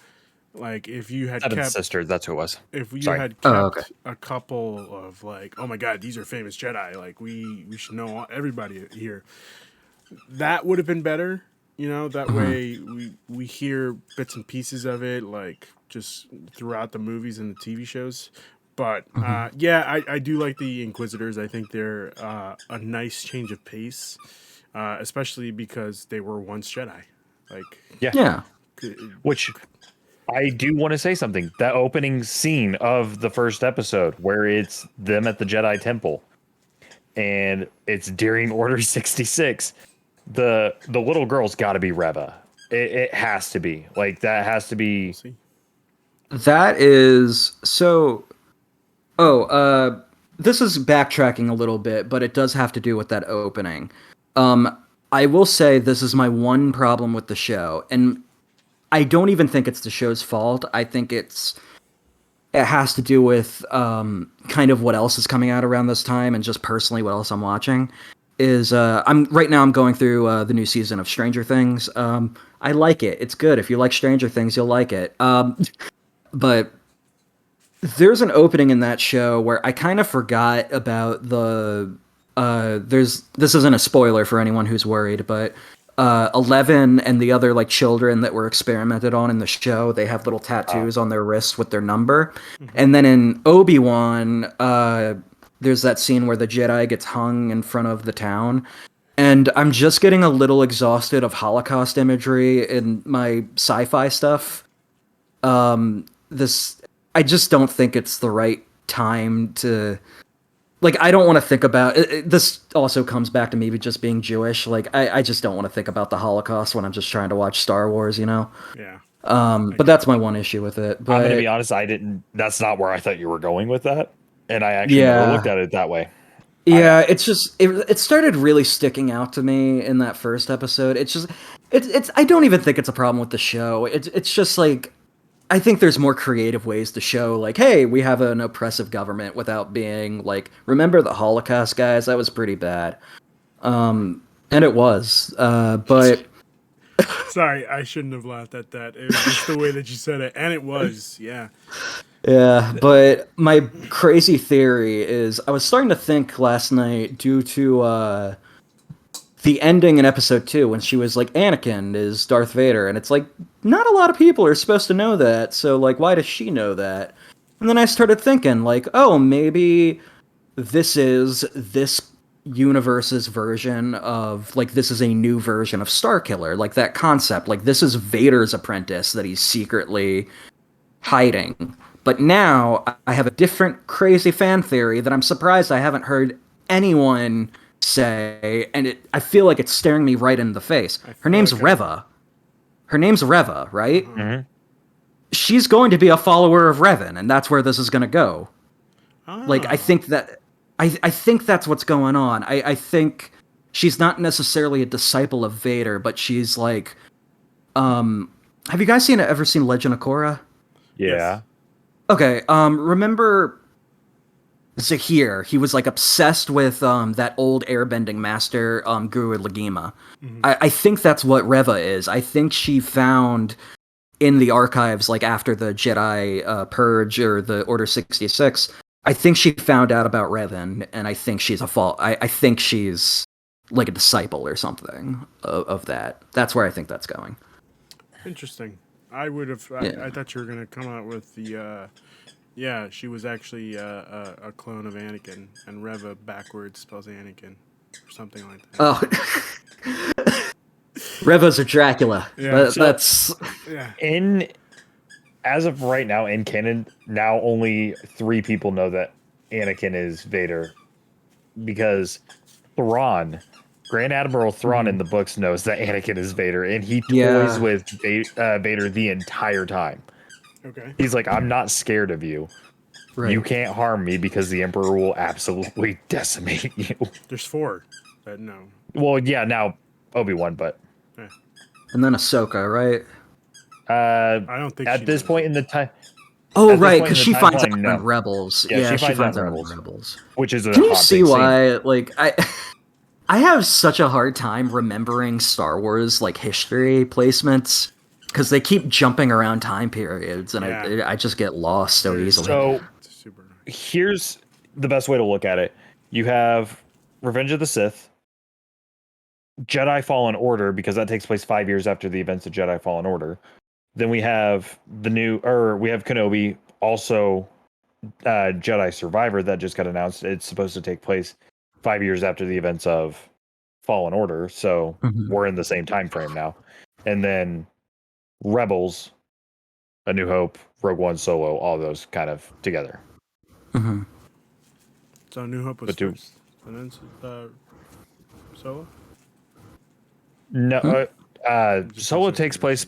Speaker 1: Like if you had
Speaker 2: Seven
Speaker 1: kept
Speaker 2: Sisters, that's who it was.
Speaker 1: if you
Speaker 2: Sorry.
Speaker 1: had
Speaker 3: Oh, okay.
Speaker 1: kept a couple of like, oh my god, these are famous Jedi. Like we should know everybody here. That would have been better. You know, that way we hear bits and pieces of it, like just throughout the movies and the TV shows. But yeah, I do like the Inquisitors. I think they're a nice change of pace, especially because they were once Jedi. Like,
Speaker 2: Yeah.
Speaker 3: Yeah.
Speaker 2: Which I do want to say something. That opening scene of the first episode where it's them at the Jedi Temple and it's during Order 66. The little girl's got to be Reva. It has to be. Like that has to be.
Speaker 1: see.
Speaker 3: That is so. Oh, this is backtracking a little bit, but it does have to do with that opening. I will say this is my one problem with the show, and I don't even think it's the show's fault. I think it has to do with kind of what else is coming out around this time, and just personally what else I'm watching. Is I'm going through the new season of Stranger Things. I like it. It's good. If you like Stranger Things, you'll like it. But there's an opening in that show where I kind of forgot about the this isn't a spoiler for anyone who's worried, but 11 and the other like children that were experimented on in the show, they have little tattoos on their wrists with their number. And then in Obi-Wan, there's that scene where the Jedi gets hung in front of the town. And I'm just getting a little exhausted of Holocaust imagery in my sci-fi stuff. This I just don't think it's the right time to like I don't want to think about this also comes back to me just being Jewish. Like I just don't want to think about the Holocaust when I'm just trying to watch Star Wars, you know?
Speaker 1: Yeah.
Speaker 3: But that's my one issue with it. But
Speaker 2: I'm gonna be honest. That's not where I thought you were going with that, and I actually
Speaker 3: yeah.
Speaker 2: never looked at it that way.
Speaker 3: Yeah, it's just it started really sticking out to me in that first episode. It's I don't even think it's a problem with the show. It's just like I think there's more creative ways to show like, hey, we have an oppressive government without being like, remember the Holocaust, guys? That was pretty bad. And it was. But
Speaker 1: Sorry, I shouldn't have laughed at that. It was just the way that you said it, and it was, yeah.
Speaker 3: yeah, but my crazy theory is I was starting to think last night due to the ending in episode 2 when she was like Anakin is Darth Vader, and it's like not a lot of people are supposed to know that, so like why does she know that? And then I started thinking like, oh, maybe this is this universe's version of like this is a new version of Starkiller, like that concept, like this is Vader's apprentice that he's secretly hiding. But now I have a different crazy fan theory that I'm surprised I haven't heard anyone say, and I feel like it's staring me right in the face. Her name's Reva. Her name's Reva, right?
Speaker 2: Mm-hmm.
Speaker 3: She's going to be a follower of Revan, and that's where this is going to go.
Speaker 1: Oh.
Speaker 3: Like, I think that's what's going on. I think she's not necessarily a disciple of Vader, but she's like, have you guys ever seen Legend of Korra?
Speaker 2: Yeah.
Speaker 1: Yes.
Speaker 3: Okay, remember Zahir? He was like obsessed with that old airbending master, Guru Lagima. Mm-hmm. I think that's what Reva is. I think she found in the archives, like after the Jedi purge or the Order 66, I think she found out about Revan, and I think she's I think she's like a disciple or something of that. That's where I think that's going.
Speaker 1: Interesting. I would have. I thought you were gonna come out with the. Yeah, she was actually a clone of Anakin, and Reva backwards spells Anakin, or something like that.
Speaker 3: Oh, Reva's a Dracula.
Speaker 1: Yeah,
Speaker 3: that's
Speaker 2: yeah. As of right now in canon, now only 3 people know that Anakin is Vader, because Thrawn Grand Admiral Thrawn in the books knows that Anakin is Vader, and he toys with Vader the entire time.
Speaker 1: Okay.
Speaker 2: He's like, I'm not scared of you. Right. You can't harm me because the Emperor will absolutely decimate you.
Speaker 1: There's 4. No.
Speaker 2: Well, yeah, now Obi-Wan, but.
Speaker 1: Yeah.
Speaker 3: And then Ahsoka, right?
Speaker 1: I don't think
Speaker 2: at this point in the time.
Speaker 3: Oh, right, because she finds out in Rebels.
Speaker 2: Yeah, she finds out in Rebels. Which is a
Speaker 3: Can you see why? Scene. Like, I have such a hard time remembering Star Wars like history placements because they keep jumping around time periods, and I just get lost so easily.
Speaker 2: So here's the best way to look at it: you have Revenge of the Sith, Jedi Fallen Order, because that takes place 5 years after the events of Jedi Fallen Order. Then we have we have Kenobi, also Jedi Survivor that just got announced. It's supposed to take place 5 years after the events of Fallen Order, so we're in the same time frame now. And then Rebels, A New Hope, Rogue One, Solo, all those kind of together.
Speaker 3: Mm-hmm.
Speaker 1: So New Hope was first, and then Solo?
Speaker 2: No, Solo takes place.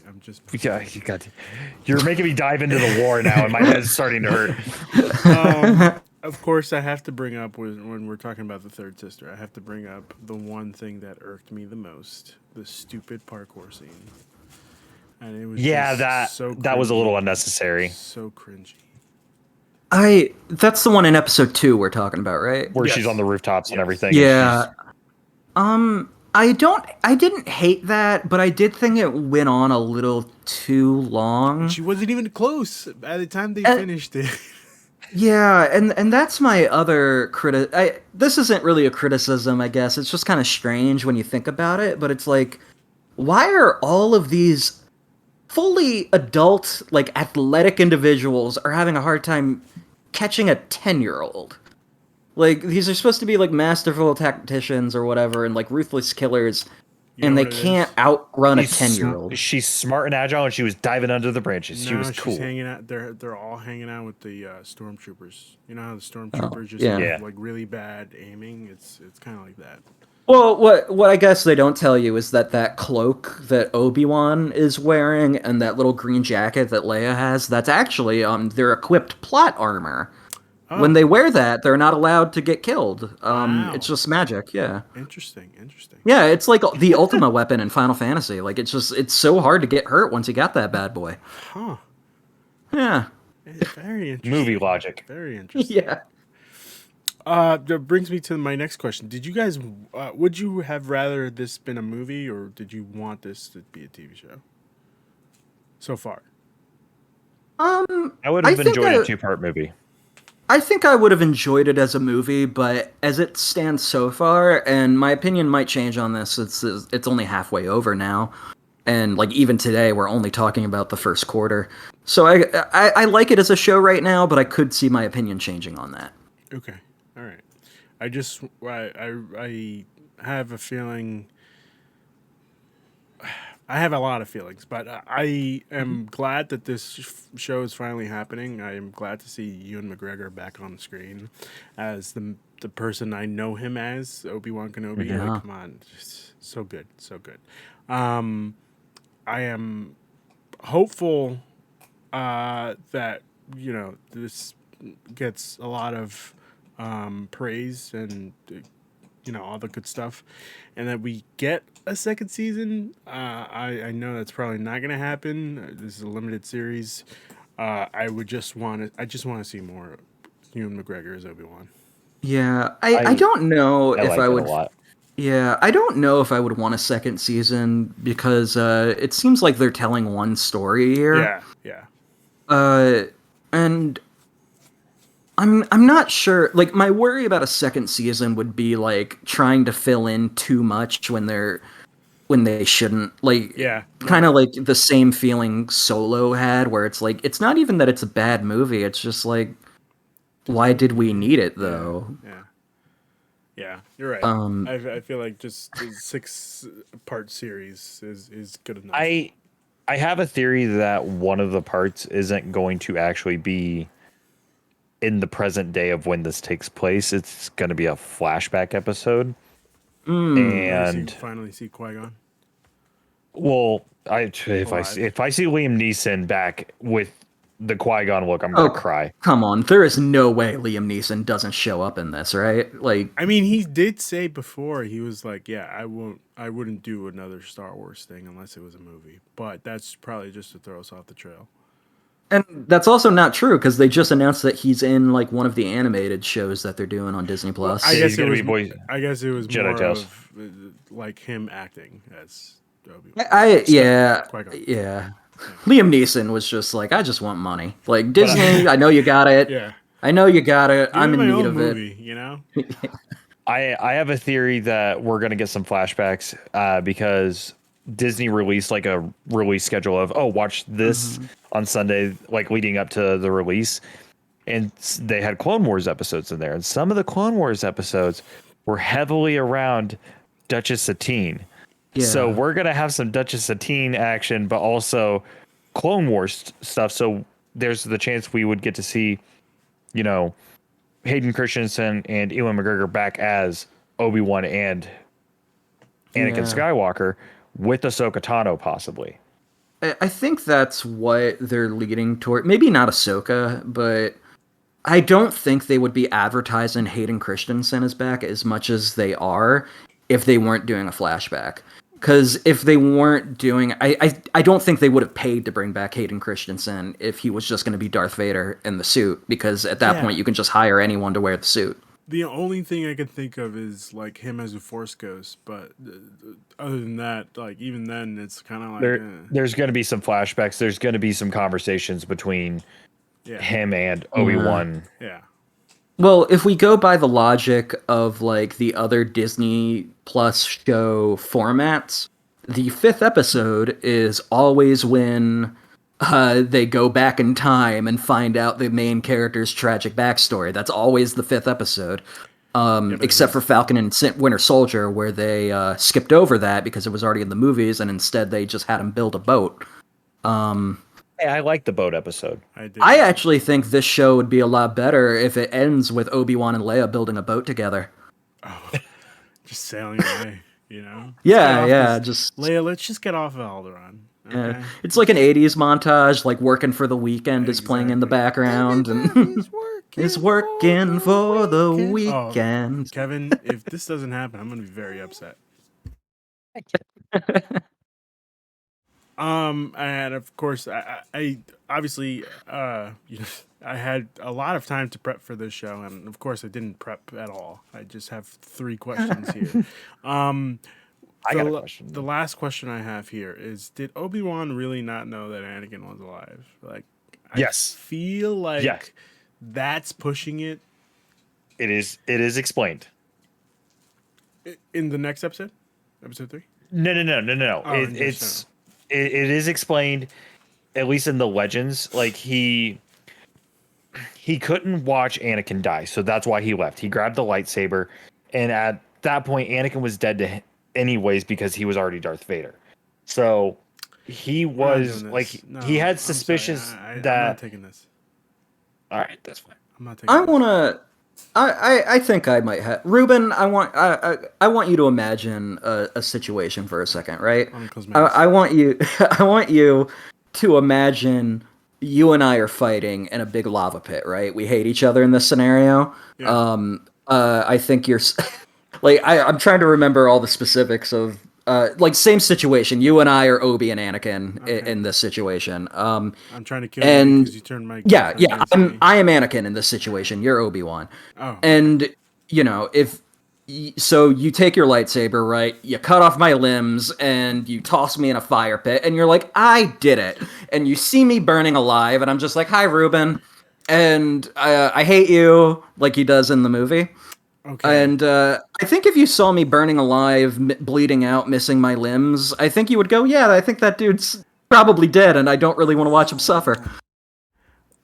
Speaker 2: You're making me dive into the war now, and my head's starting to hurt.
Speaker 1: Of course, I have to bring up when we're talking about the third sister. I have to bring up the one thing that irked me the most: the stupid parkour scene. And it was
Speaker 2: that was a little unnecessary.
Speaker 1: So cringy.
Speaker 3: That's the one in episode 2 we're talking about, right?
Speaker 2: Where she's on the rooftops and everything.
Speaker 3: Yeah. I didn't hate that, but I did think it went on a little too long.
Speaker 1: She wasn't even close by the time they finished it.
Speaker 3: Yeah, and that's my other this isn't really a criticism, I guess. It's just kind of strange when you think about it, but it's like, why are all of these fully adult, like athletic individuals are having a hard time catching a 10-year-old? Like, these are supposed to be like masterful tacticians or whatever, and like ruthless killers, and they can't outrun a 10-year-old.
Speaker 2: She's smart and agile, and she was diving under the branches. She was cool.
Speaker 1: She's hanging out. They're all hanging out with the stormtroopers. You know how the stormtroopers just have like really bad aiming. It's kind of like that.
Speaker 3: Well, what I guess they don't tell you is that cloak that Obi-Wan is wearing and that little green jacket that Leia has, that's actually their equipped plot armor. Oh. When they wear that, they're not allowed to get killed. Wow. It's just magic, yeah.
Speaker 1: Interesting.
Speaker 3: Yeah, it's like the ultimate weapon in Final Fantasy. Like, it's so hard to get hurt once you got that bad boy.
Speaker 1: Huh.
Speaker 3: Yeah.
Speaker 1: It's very interesting.
Speaker 2: Movie logic.
Speaker 1: Very interesting.
Speaker 3: Yeah.
Speaker 1: That brings me to my next question. Did you guys, would you have rather this been a movie, or did you want this to be a TV show? So far.
Speaker 2: I would have enjoyed a 2-part movie.
Speaker 3: I think I would have enjoyed it as a movie, but as it stands so far, and my opinion might change on this, it's only halfway over now, and like even today we're only talking about the first quarter. So I like it as a show right now, but I could see my opinion changing on that.
Speaker 1: Okay, all right. I have a feeling. I have a lot of feelings, but I am glad that this show is finally happening. I am glad to see Ewan McGregor back on the screen as the person I know him as, Obi-Wan Kenobi.
Speaker 3: Yeah.
Speaker 1: Like, come on, just so good. I am hopeful that this gets a lot of praise and all the good stuff, and that we get a second season. I know that's probably not going to happen. This is a limited series. I just want to see more Ewan McGregor as Obi-Wan.
Speaker 3: Yeah, I don't know if I would.
Speaker 2: A lot.
Speaker 3: Yeah, I don't know if I would want a second season because it seems like they're telling one story here.
Speaker 1: Yeah.
Speaker 3: And I'm not sure. Like, my worry about a second season would be like trying to fill in too much when they shouldn't. Like, kind of like the same feeling Solo had, where it's like it's not even that it's a bad movie. It's just like, why did we need it though?
Speaker 1: Yeah, you're right. I feel like just a 6-part series is good enough.
Speaker 2: I have a theory that one of the parts isn't going to actually be in the present day of when this takes place. It's going to be a flashback episode. And
Speaker 1: finally see Qui-Gon.
Speaker 2: Well, if I see Liam Neeson back with the Qui-Gon look, I'm gonna cry.
Speaker 3: Come on, there is no way Liam Neeson doesn't show up in this, right? Like,
Speaker 1: I mean, he did say before, he was like, "Yeah, I wouldn't do another Star Wars thing unless it was a movie." But that's probably just to throw us off the trail.
Speaker 3: And that's also not true because they just announced that he's in like one of the animated shows that they're doing on Disney Plus.
Speaker 1: Well, I guess it was more Tales. Of like him acting as Obi-Wan.
Speaker 3: Yeah. Liam Neeson was just like, I just want money. Like, Disney, I know you got it.
Speaker 1: Yeah.
Speaker 3: I know you got it. I'm in need of
Speaker 1: movie, you know?
Speaker 2: I have a theory that we're going to get some flashbacks because Disney released like a release schedule of, watch this on Sunday, like leading up to the release. And they had Clone Wars episodes in there. And some of the Clone Wars episodes were heavily around Duchess Satine. Yeah. So we're going to have some Duchess Satine action, but also Clone Wars stuff. So there's the chance we would get to see, Hayden Christensen and Ewan McGregor back as Obi-Wan and Anakin Skywalker with Ahsoka Tano possibly.
Speaker 3: I think that's what they're leading toward. Maybe not Ahsoka, but I don't think they would be advertising Hayden Christensen as back as much as they are if they weren't doing a flashback. Because if they weren't doing... I don't think they would have paid to bring back Hayden Christensen if he was just going to be Darth Vader in the suit. Because at that point, you can just hire anyone to wear the suit.
Speaker 1: The only thing I can think of is like him as a Force ghost. But other than that, like even then, it's kind of like...
Speaker 2: There's going to be some flashbacks. There's going to be some conversations between him and Obi-Wan.
Speaker 1: Yeah.
Speaker 3: Well, if we go by the logic of like the other Disney Plus show formats, the 5th episode is always when they go back in time and find out the main character's tragic backstory. That's always the 5th episode, except for Falcon and Winter Soldier, where they skipped over that because it was already in the movies, and instead they just had him build a boat.
Speaker 2: Hey, I like the boat episode.
Speaker 3: I actually think this show would be a lot better if it ends with Obi-Wan and Leia building a boat together.
Speaker 1: Oh, just sailing away,
Speaker 3: just
Speaker 1: Leia, let's just get off of Alderaan. Okay?
Speaker 3: Yeah. It's like an 80s montage, like Working for the Weekend is playing in the background. And it's working for the weekend.
Speaker 1: Oh, Kevin, if this doesn't happen, I'm going to be very upset. And of course, I obviously, I had a lot of time to prep for this show, and of course, I didn't prep at all. I just have 3 questions here.
Speaker 2: I got a question.
Speaker 1: The last question I have here is: did Obi-Wan really not know that Anakin was alive? Like,
Speaker 2: yes.
Speaker 1: I feel like that's pushing it.
Speaker 2: It is explained
Speaker 1: in the next episode, episode 3.
Speaker 2: No.
Speaker 1: Oh,
Speaker 2: It is explained, at least in the Legends. Like he couldn't watch Anakin die, so that's why he left. He grabbed the lightsaber, and at that point, Anakin was dead anyways because he was already Darth Vader. So he was he had suspicions that.
Speaker 1: I'm not taking this.
Speaker 2: All right, that's fine.
Speaker 1: I'm not taking.
Speaker 3: I think I might have Ruben. I want you to imagine a situation for a second, right? I want you to imagine you and I are fighting in a big lava pit, right? We hate each other in this scenario. Yeah. I think you're like I'm trying to remember all the specifics of like same situation. You and I are Obi and Anakin in this situation. I'm
Speaker 1: trying to kill you because you turned my
Speaker 3: I am Anakin in this situation. You're Obi-Wan.
Speaker 1: Oh.
Speaker 3: And so you take your lightsaber, right? You cut off my limbs and you toss me in a fire pit, and you're like, I did it. And you see me burning alive, and I'm just like, hi, Ruben, and I hate you, like he does in the movie. Okay. And I think if you saw me burning alive, bleeding out, missing my limbs, I think you would go, yeah, I think that dude's probably dead, and I don't really want to watch him suffer.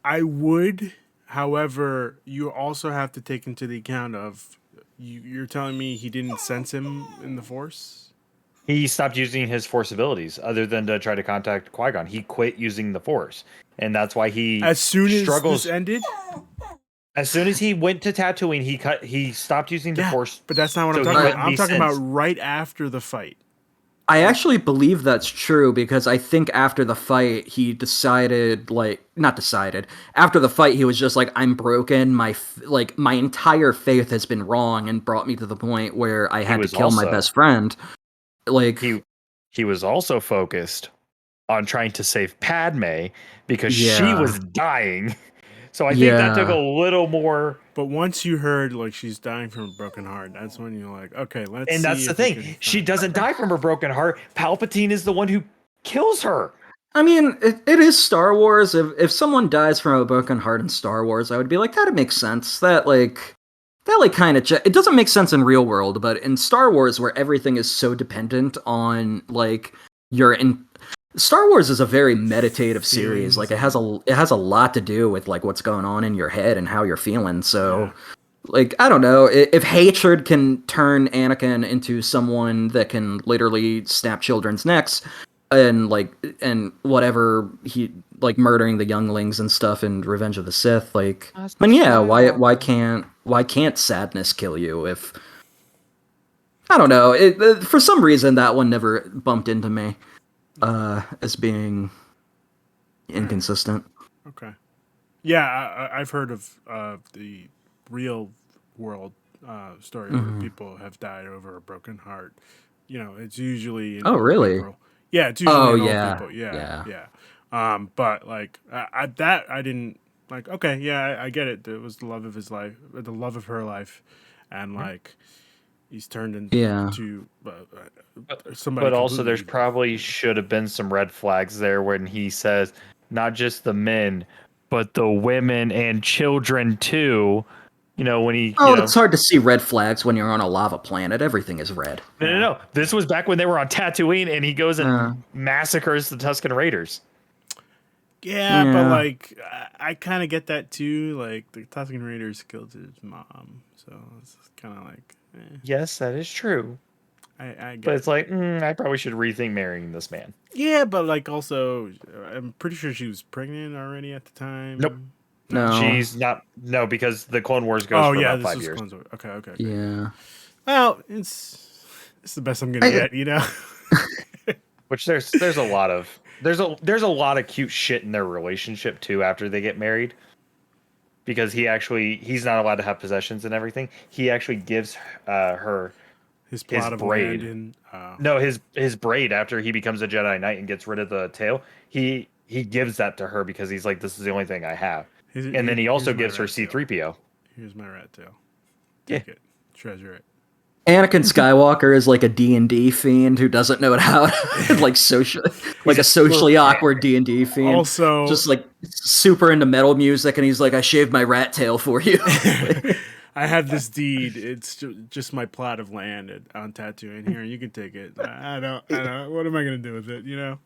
Speaker 1: I would, however, you also have to take into the account of, you're telling me he didn't sense him in the Force?
Speaker 2: He stopped using his Force abilities, other than to try to contact Qui-Gon. He quit using the Force, and that's why he
Speaker 1: as soon as this ended?
Speaker 2: As soon as he went to Tatooine, he stopped using the Force.
Speaker 1: But that's not what I'm talking about. I'm talking about right after the fight.
Speaker 3: I actually believe that's true because I think after the fight, he decided, after the fight, he was just like, I'm broken. My entire faith has been wrong and brought me to the point where I had to kill my best friend. Like,
Speaker 2: he was also focused on trying to save Padme because she was dying. So I think that took a little more.
Speaker 1: But once you heard like she's dying from a broken heart, that's when you're like, okay, let's.
Speaker 2: And that's the thing. She doesn't die from a broken heart. Palpatine is the one who kills her.
Speaker 3: I mean, it is Star Wars. If someone dies from a broken heart in Star Wars, I would be like, that makes sense. That kind of it doesn't make sense in real world, but in Star Wars, where everything is so dependent on like Star Wars is a very meditative series. Like it has a lot to do with like what's going on in your head and how you're feeling. So, like I don't know if hatred can turn Anakin into someone that can literally snap children's necks and whatever he like murdering the younglings and stuff in Revenge of the Sith. Like, and yeah, why can't sadness kill you? If I don't know, for some reason that one never bumped into me. As being inconsistent.
Speaker 1: Okay. Yeah, I've heard of the real world story where people have died over a broken heart. You know, it's usually in
Speaker 3: really?
Speaker 1: People. Yeah, it's usually in old people. Yeah. But like I didn't like. Okay, yeah, I get it. It was the love of his life, the love of her life, and like. He's turned into somebody.
Speaker 2: But also, there's probably should have been some red flags there when he says not just the men, but the women and children too. You know, when he.
Speaker 3: It's hard to see red flags when you're on a lava planet. Everything is red.
Speaker 2: No. This was back when they were on Tatooine, and he goes and massacres the Tusken Raiders.
Speaker 1: Yeah, but like I kind of get that too. Like the Tusken Raiders killed his mom, so it's kind of like.
Speaker 2: Yes, that is true.
Speaker 1: I get
Speaker 2: but it's like I probably should rethink marrying this man.
Speaker 1: Yeah, but like also, I'm pretty sure she was pregnant already at the time.
Speaker 2: Nope.
Speaker 3: No,
Speaker 2: she's not. No, because the Clone Wars goes for about 5 years.
Speaker 1: Okay.
Speaker 3: Yeah.
Speaker 1: Well, it's the best I'm gonna get, you know.
Speaker 2: Which there's a lot of there's a lot of cute shit in their relationship too after they get married. Because he's not allowed to have possessions and everything. He actually gives her
Speaker 1: his braid.
Speaker 2: No, his braid after he becomes a Jedi Knight and gets rid of the tail. He gives that to her because he's like, this is the only thing I have. And then he also gives her C-3PO.
Speaker 1: Here's my rat tail.
Speaker 2: Take
Speaker 1: it. Treasure it.
Speaker 3: Anakin Skywalker is like a D&D fiend who doesn't know how to like a socially awkward D&D fiend.
Speaker 1: Also,
Speaker 3: just like super into metal music, and he's like, "I shaved my rat tail for you."
Speaker 1: I have this deed. It's just my plot of land on Tatooine here. You can take it. I don't. What am I gonna do with it? You know.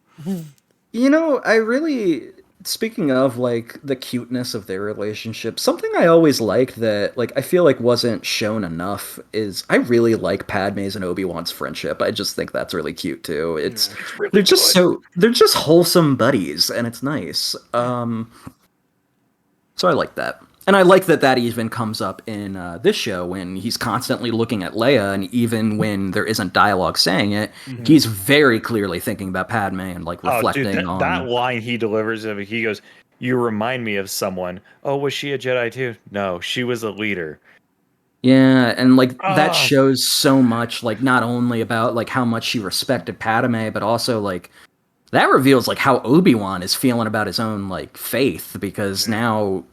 Speaker 3: You know, I really. Speaking of like the cuteness of their relationship, something I always liked that like I feel like wasn't shown enough is I really like Padme's and Obi-Wan's friendship. I just think that's really cute too. It's really they're just wholesome buddies and it's nice. So I like that. And I like that even comes up in this show when he's constantly looking at Leia, and even when there isn't dialogue saying it, he's very clearly thinking about Padme and like reflecting on
Speaker 2: that line he delivers. He goes, "You remind me of someone." Oh, was she a Jedi too? No, she was a leader.
Speaker 3: Yeah, and like that shows so much, like not only about like how much she respected Padme, but also like that reveals like how Obi-Wan is feeling about his own like faith, because now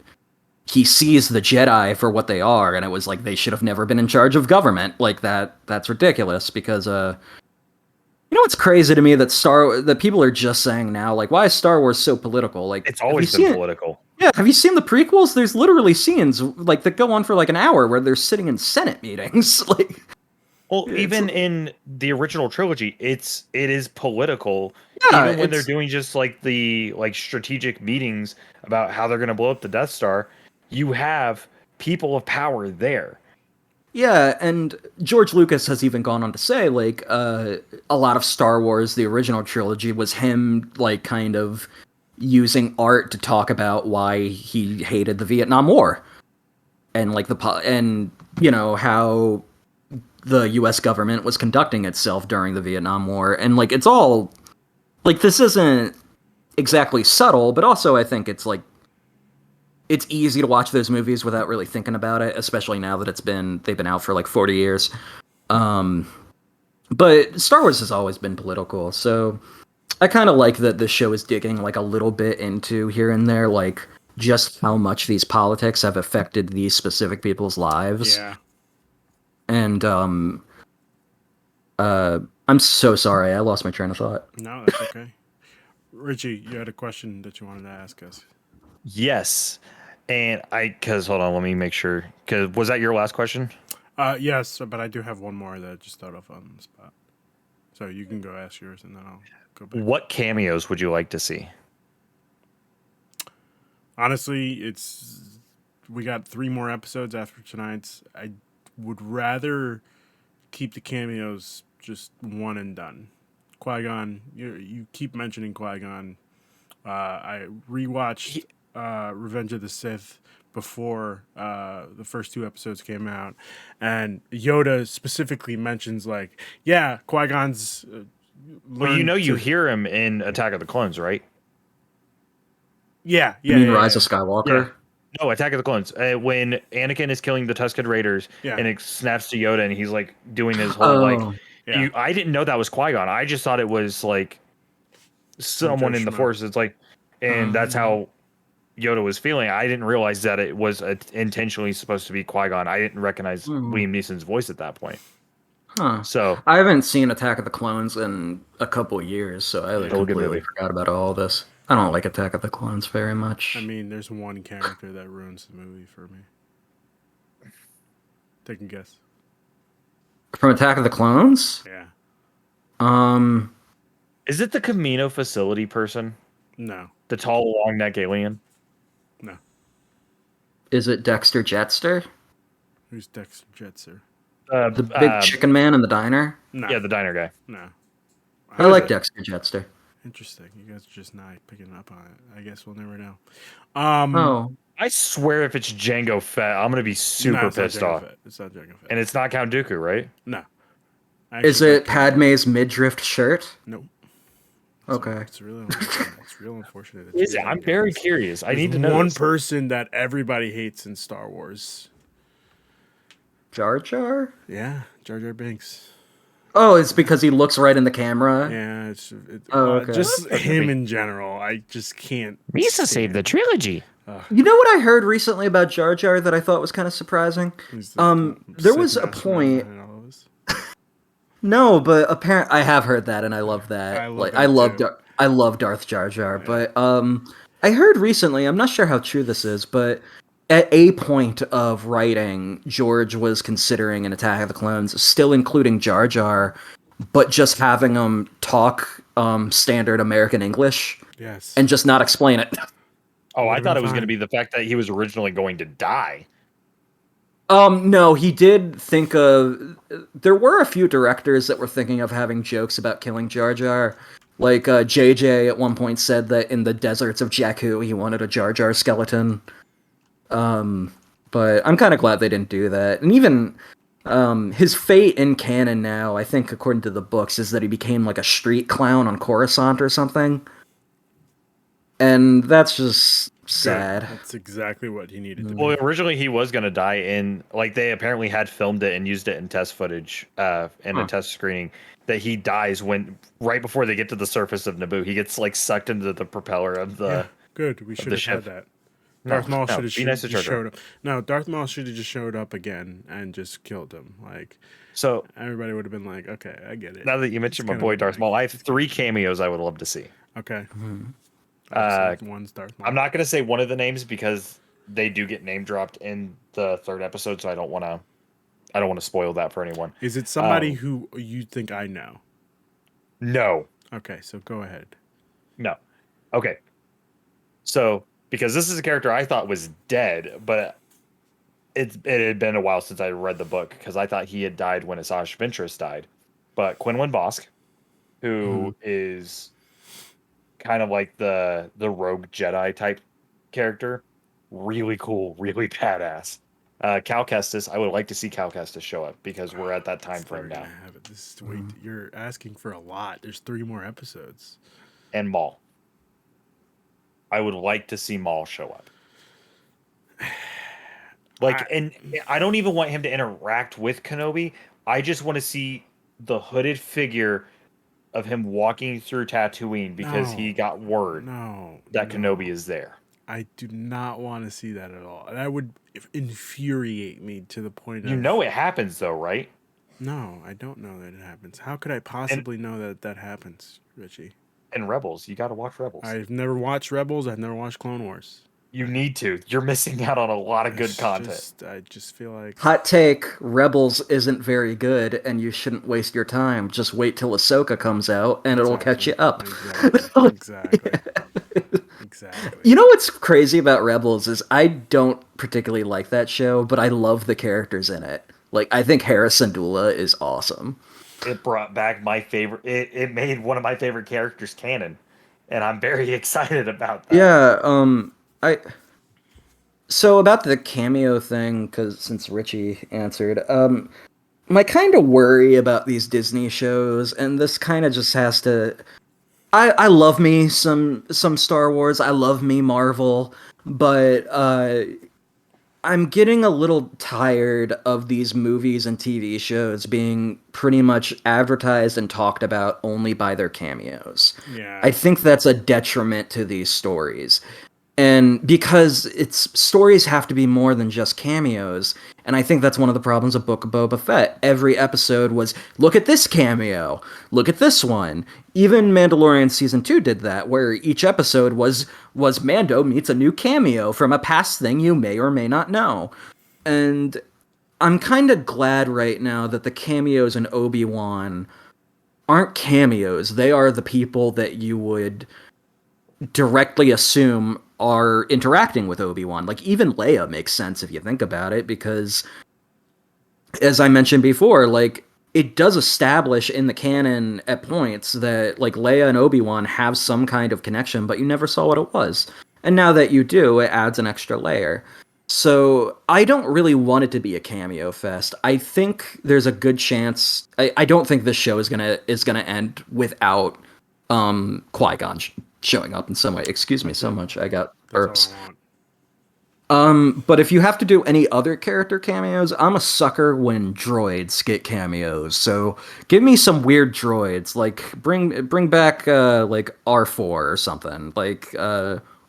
Speaker 3: he sees the Jedi for what they are, and it was like they should have never been in charge of government. Like that's ridiculous because you know what's crazy to me that people are just saying now, like, why is Star Wars so political? Like
Speaker 2: it's always been political.
Speaker 3: Yeah, have you seen the prequels? There's literally scenes like that go on for like an hour where they're sitting in Senate meetings. Like,
Speaker 2: well, even in the original trilogy, it is political.
Speaker 3: Yeah,
Speaker 2: even when they're doing just like the strategic meetings about how they're going to blow up the Death Star. You have people of power there.
Speaker 3: Yeah, and George Lucas has even gone on to say, like, a lot of Star Wars, the original trilogy, was him, like, kind of using art to talk about why he hated the Vietnam War. and like and you know how the U.S. government was conducting itself during the Vietnam War, and like it's all like this isn't exactly subtle, but also I think it's like it's easy to watch those movies without really thinking about it, especially now that they've been out for like 40 years. But Star Wars has always been political, so I kind of like that this show is digging like a little bit into here and there, like just how much these politics have affected these specific people's lives.
Speaker 1: Yeah.
Speaker 3: And I'm so sorry, I lost my train of thought.
Speaker 1: No, that's okay. Richie, you had a question that you wanted to ask us.
Speaker 2: Yes. And hold on, let me make sure. Because was that your last question?
Speaker 1: Yes, but I do have one more that I just thought of on the spot. So you can go ask yours and then I'll go back.
Speaker 2: What cameos would you like to see?
Speaker 1: Honestly, we got 3 more episodes after tonight's. I would rather keep the cameos just one and done. Qui-Gon, you keep mentioning Qui-Gon. I rewatched Revenge of the Sith before the first 2 episodes came out, and Yoda specifically mentions like, yeah, Qui-Gon's.
Speaker 2: Well, you hear him in Attack of the Clones, right?
Speaker 1: Yeah.
Speaker 3: You mean Rise of Skywalker?
Speaker 2: Yeah. No, Attack of the Clones. When Anakin is killing the Tusken Raiders, and it snaps to Yoda, and he's like doing his whole I didn't know that was Qui-Gon. I just thought it was like someone in the Force. It's like, and that's how Yoda was feeling. I didn't realize that it was intentionally supposed to be Qui-Gon. I didn't recognize Liam Neeson's voice at that point.
Speaker 3: Huh.
Speaker 2: So
Speaker 3: I haven't seen Attack of the Clones in a couple years, so I completely forgot about all this. I don't like Attack of the Clones very much.
Speaker 1: I mean, there's one character that ruins the movie for me. Take a guess.
Speaker 3: From Attack of the Clones?
Speaker 1: Yeah.
Speaker 2: Is it the Camino facility person?
Speaker 1: No.
Speaker 2: The tall, long neck alien?
Speaker 1: No.
Speaker 3: Is it Dexter Jetster?
Speaker 1: Who's Dexter Jetster?
Speaker 3: The big chicken man in the diner?
Speaker 1: No.
Speaker 2: Yeah, the diner guy.
Speaker 1: No.
Speaker 3: I like Dexter Jetster.
Speaker 1: Interesting. You guys are just not picking up on it. I guess we'll never know.
Speaker 2: I swear if it's Jango Fett, I'm going to be super pissed off.
Speaker 1: It's not Jango Fett.
Speaker 2: And it's not Count Dooku, right?
Speaker 1: No.
Speaker 3: Is it Padme's midriff shirt?
Speaker 1: Nope.
Speaker 3: Okay.
Speaker 1: It's really unfortunate. It's real unfortunate.
Speaker 2: Is it? I'm very curious. I need to know.
Speaker 1: One person that everybody hates in Star Wars.
Speaker 3: Jar Jar?
Speaker 1: Yeah, Jar Jar Binks.
Speaker 3: Oh, it's because he looks right in the camera?
Speaker 1: Yeah,
Speaker 3: okay.
Speaker 1: Just him in general. I just can't.
Speaker 2: Misa saved the trilogy.
Speaker 3: You know what I heard recently about Jar Jar that I thought was kind of surprising? There was a point. No, but apparently I have heard that, and I love that. I love Darth Jar Jar. Yeah. But I heard recently, I'm not sure how true this is, but at a point of writing, George was considering an Attack of the Clones, still including Jar Jar, but just having him talk standard American English.
Speaker 1: Yes.
Speaker 3: And just not explain it.
Speaker 2: Oh, I thought it was going to be the fact that he was originally going to die.
Speaker 3: No, he did think of... There were a few directors that were thinking of having jokes about killing Jar Jar. Like, JJ at one point said that in the deserts of Jakku, he wanted a Jar Jar skeleton. But I'm kind of glad they didn't do that. And even his fate in canon now, I think according to the books, is that he became like a street clown on Coruscant or something. And that's just sad.
Speaker 1: Yeah, that's exactly what he needed to be.
Speaker 2: Well, originally he was going to die in, like, they apparently had filmed it and used it in test footage, in a test screening, that he dies right before they get to the surface of Naboo. He gets, like, sucked into the propeller of the
Speaker 1: Good, we should have had that. Darth Maul should have just showed up. No, Darth Maul should have just showed up again and just killed him. Like,
Speaker 2: so
Speaker 1: everybody would have been like, okay, I get it.
Speaker 2: Now that you mentioned my boy Darth Maul, I have 3 cameos I would love to see.
Speaker 1: Okay.
Speaker 2: One's Darth Maul. I'm not going to say one of the names because they do get name dropped in the 3rd episode, so I don't want to spoil that for anyone.
Speaker 1: Is it somebody who you think I know?
Speaker 2: No.
Speaker 1: Okay, so go ahead.
Speaker 2: No. Okay. So, because this is a character I thought was dead, but it had been a while since I read the book because I thought he had died when Asajj Ventress died. But Quinlan Vosk, who is kind of like the rogue Jedi type character, really cool, really badass. Cal Kestis. I would like to see Cal Kestis show up because we're at that time frame now.
Speaker 1: Wait, you're asking for a lot. There's 3 more episodes.
Speaker 2: And Maul. I would like to see Maul show up. And I don't even want him to interact with Kenobi. I just want to see the hooded figure of him walking through Tatooine because he got word that Kenobi is there.
Speaker 1: I do not want to see that at all. That would infuriate me to the point of...
Speaker 2: You know it happens, though, right?
Speaker 1: No, I don't know that it happens. How could I possibly know that happens, Richie?
Speaker 2: And Rebels. You got to watch Rebels.
Speaker 1: I've never watched Rebels. I've never watched Clone Wars.
Speaker 2: You need to. You're missing out on a lot of good content.
Speaker 1: I just feel like...
Speaker 3: Hot take, Rebels isn't very good, and you shouldn't waste your time. Just wait till Ahsoka comes out, and it'll catch you up.
Speaker 1: Exactly.
Speaker 3: You know what's crazy about Rebels is I don't particularly like that show, but I love the characters in it. Like, I think Hera Syndulla is awesome.
Speaker 2: It brought back my favorite... It made one of my favorite characters canon, and I'm very excited about that.
Speaker 3: Yeah, So about the cameo thing, because since Richie answered, my kind of worry about these Disney shows, and this kind of just has to... I love me some Star Wars, I love me Marvel, but I'm getting a little tired of these movies and TV shows being pretty much advertised and talked about only by their cameos.
Speaker 1: Yeah.
Speaker 3: I think that's a detriment to these stories. And because stories have to be more than just cameos, and I think that's one of the problems of Book of Boba Fett. Every episode was, look at this cameo, look at this one. Even Mandalorian Season 2 did that, where each episode was Mando meets a new cameo from a past thing you may or may not know. And I'm kind of glad right now that the cameos in Obi-Wan aren't cameos. They are the people that you would directly assume are interacting with Obi-Wan. Like, even Leia makes sense if you think about it, because as I mentioned before, like, it does establish in the canon at points that, like, Leia and Obi-Wan have some kind of connection, but you never saw what it was. And now that you do, it adds an extra layer. So I don't really want it to be a cameo fest. I think there's a good chance... I don't think this show is gonna end without Qui-Gon showing up in some way. Excuse me so much. I got burps. But if you have to do any other character cameos, I'm a sucker when droids get cameos. So give me some weird droids, like bring back like R4 or something, like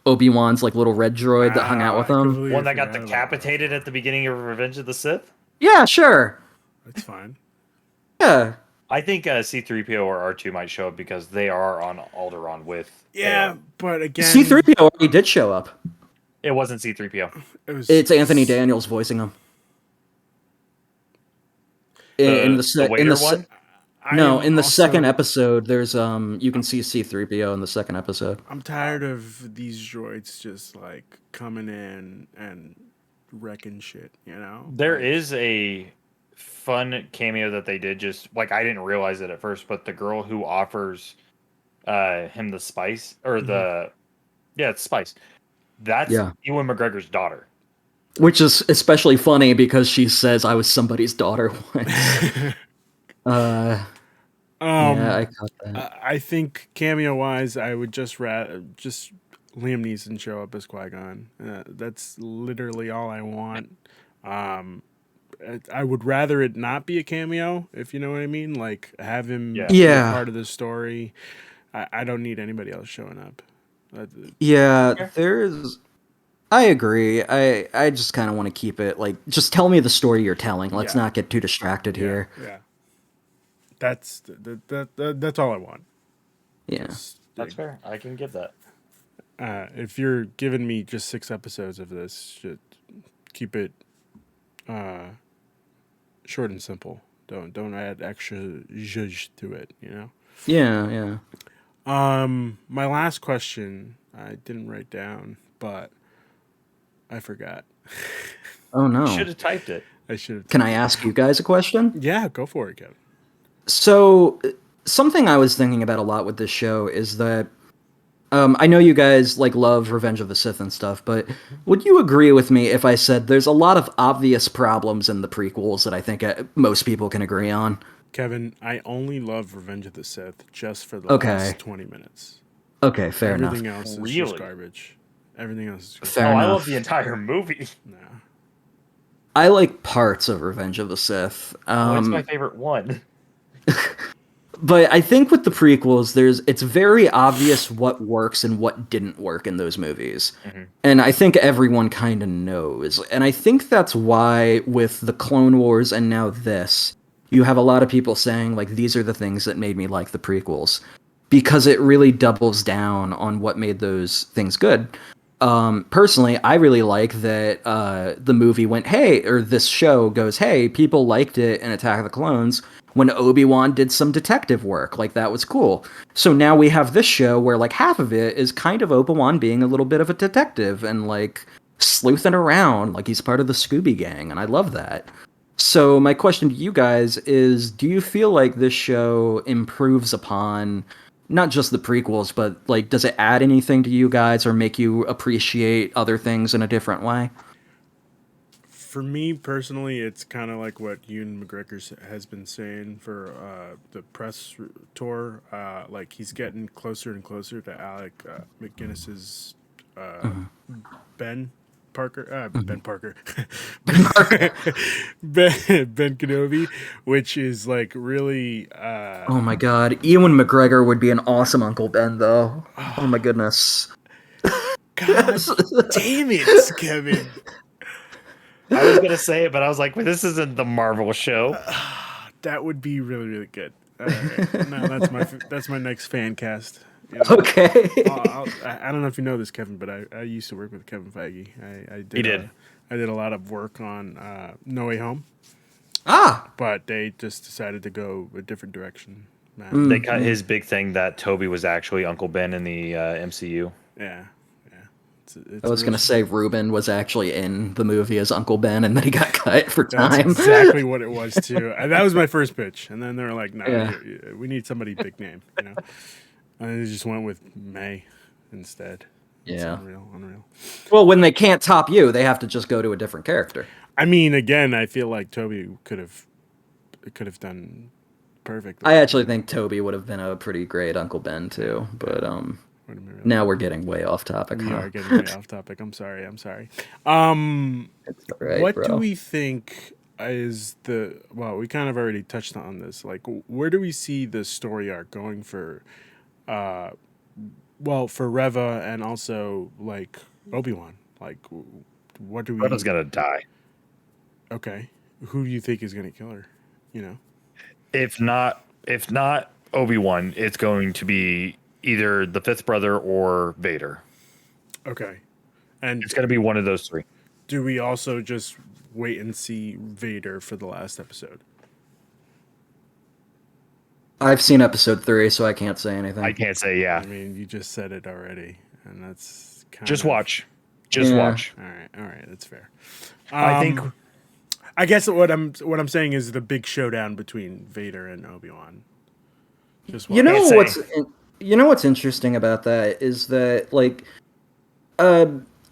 Speaker 3: Obi-Wan's like little red droid that hung out with him.
Speaker 2: One that got decapitated at the beginning of Revenge of the Sith?
Speaker 3: Yeah, sure.
Speaker 1: That's fine.
Speaker 3: Yeah.
Speaker 2: I think C-3PO or R2 might show up because they are on Alderaan with...
Speaker 1: Yeah, but again...
Speaker 3: C-3PO already did show up.
Speaker 2: It wasn't C-3PO.
Speaker 3: It's Anthony Daniels voicing him. In the second episode, there's you can see C-3PO in the second episode.
Speaker 1: I'm tired of these droids just like coming in and wrecking shit, you know?
Speaker 2: There is a fun cameo that they did, just like, I didn't realize it at first, but the girl who offers him the spice, or it's spice. That's Ewan McGregor's daughter.
Speaker 3: Which is especially funny because she says, I was somebody's daughter once. I caught that.
Speaker 1: I think cameo-wise, I would just Liam Neeson show up as Qui-Gon. That's literally all I want. I would rather it not be a cameo, if you know what I mean. Like, have him be part of the story. I don't need anybody else showing up.
Speaker 3: I agree. I just kind of want to keep it, like, just tell me the story you're telling. Let's not get too distracted here.
Speaker 1: Yeah. That's all I want.
Speaker 3: Yeah.
Speaker 2: That's fair. I can give that.
Speaker 1: If you're giving me just 6 episodes of this, keep it short and simple. Don't add extra zhuzh to it, you know?
Speaker 3: Yeah.
Speaker 1: My last question I didn't write down, but I forgot.
Speaker 3: Oh no.
Speaker 2: You should have typed it.
Speaker 1: I should have.
Speaker 3: Can I ask you guys a question?
Speaker 1: Yeah, go for it, Kevin.
Speaker 3: So, something I was thinking about a lot with this show is that I know you guys like love Revenge of the Sith and stuff, but would you agree with me if I said there's a lot of obvious problems in the prequels that I think most people can agree on?
Speaker 1: Kevin, I only love Revenge of the Sith just for the
Speaker 3: Okay.
Speaker 1: last 20 minutes.
Speaker 3: Okay, fair enough.
Speaker 1: Everything else is just garbage. Everything else is just
Speaker 3: fair enough.
Speaker 2: I love the entire movie.
Speaker 1: Nah.
Speaker 3: I like parts of Revenge of the Sith.
Speaker 2: What's my favorite one?
Speaker 3: But I think with the prequels, it's very obvious what works and what didn't work in those movies. Mm-hmm. And I think everyone kind of knows. And I think that's why with the Clone Wars and now this, you have a lot of people saying, like, these are the things that made me like the prequels. Because it really doubles down on what made those things good. Personally, I really like that the movie went, hey, or this show goes, hey, people liked it in Attack of the Clones when Obi-Wan did some detective work. Like, that was cool. So now we have this show where, like, half of it is kind of Obi-Wan being a little bit of a detective and, like, sleuthing around like he's part of the Scooby Gang, and I love that. So my question to you guys is, do you feel like this show improves upon not just the prequels, but like, does it add anything to you guys or make you appreciate other things in a different way?
Speaker 1: For me personally, it's kind of like what Ewan McGregor has been saying for the press tour. Like, he's getting closer and closer to Alec McGuinness's Ben Parker, Ben Parker, Ben Kenobi, which is like really.
Speaker 3: Oh my God, Ewan McGregor would be an awesome Uncle Ben, though. Oh my goodness.
Speaker 1: God damn it, Kevin.
Speaker 2: I was gonna say it, but I was like, well, "This isn't the Marvel show."
Speaker 1: That would be really, really good. No, that's my next fan cast.
Speaker 3: You know? Okay.
Speaker 1: I don't know if you know this, Kevin, but I used to work with Kevin Feige. I did a lot of work on No Way Home. But they just decided to go a different direction.
Speaker 2: They cut his big thing that Toby was actually Uncle Ben in the MCU.
Speaker 1: Yeah.
Speaker 3: I was going to say Ruben was actually in the movie as Uncle Ben, and then he got cut for time.
Speaker 1: That's exactly what it was, too. And that was my first pitch. And then they were like, no, we need somebody big name, you know? And they just went with May instead. It's unreal.
Speaker 3: Well, when they can't top you, they have to just go to a different character.
Speaker 1: I mean, again, I feel like Toby could have done perfect.
Speaker 3: I actually think Toby would have been a pretty great Uncle Ben, too. But now we're getting way off topic.
Speaker 1: We are getting way off topic. I'm sorry.
Speaker 3: Right,
Speaker 1: what
Speaker 3: bro.
Speaker 1: do we think is we kind of already touched on this. Like, where do we see the story arc going for for Reva and also like Obi-Wan? Like, what do we?
Speaker 2: Reva's gonna die.
Speaker 1: Okay, who do you think is gonna kill her? You know,
Speaker 2: if not Obi-Wan, it's going to be either the fifth brother or Vader.
Speaker 1: Okay, and
Speaker 2: it's gonna be one of those three.
Speaker 1: Do we also just wait and see Vader for the last episode?
Speaker 3: I've seen episode 3, so I can't say anything.
Speaker 2: I can't say, yeah.
Speaker 1: I mean, you just said it already, and that's kind
Speaker 2: just watch. Just watch.
Speaker 1: All right, that's fair.
Speaker 2: I
Speaker 1: guess what I'm saying is the big showdown between Vader and Obi-Wan.
Speaker 3: Just watch. You know what's interesting about that is that, like,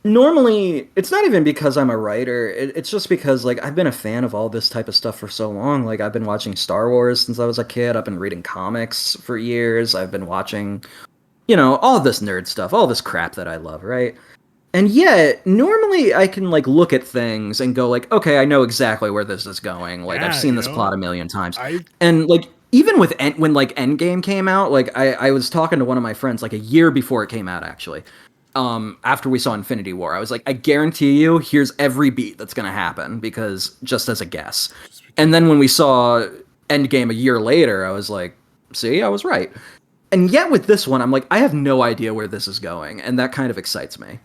Speaker 3: normally it's not even because I'm a writer. It's just because, like, I've been a fan of all this type of stuff for so long. Like, I've been watching Star Wars since I was a kid. I've been reading comics for years. I've been watching, all this nerd stuff, all this crap that I love, right? And yet, normally I can, like, look at things and go, like, okay, I know exactly where this is going. Like, I've seen this plot a million times. And, like, even when Endgame came out, like, I was talking to one of my friends, like, a year before it came out, actually. After we saw Infinity War, I was like, I guarantee you, here's every beat that's going to happen, because just as a guess. And then when we saw Endgame a year later, I was like, see, I was right. And yet with this one, I'm like, I have no idea where this is going, and that kind of excites me.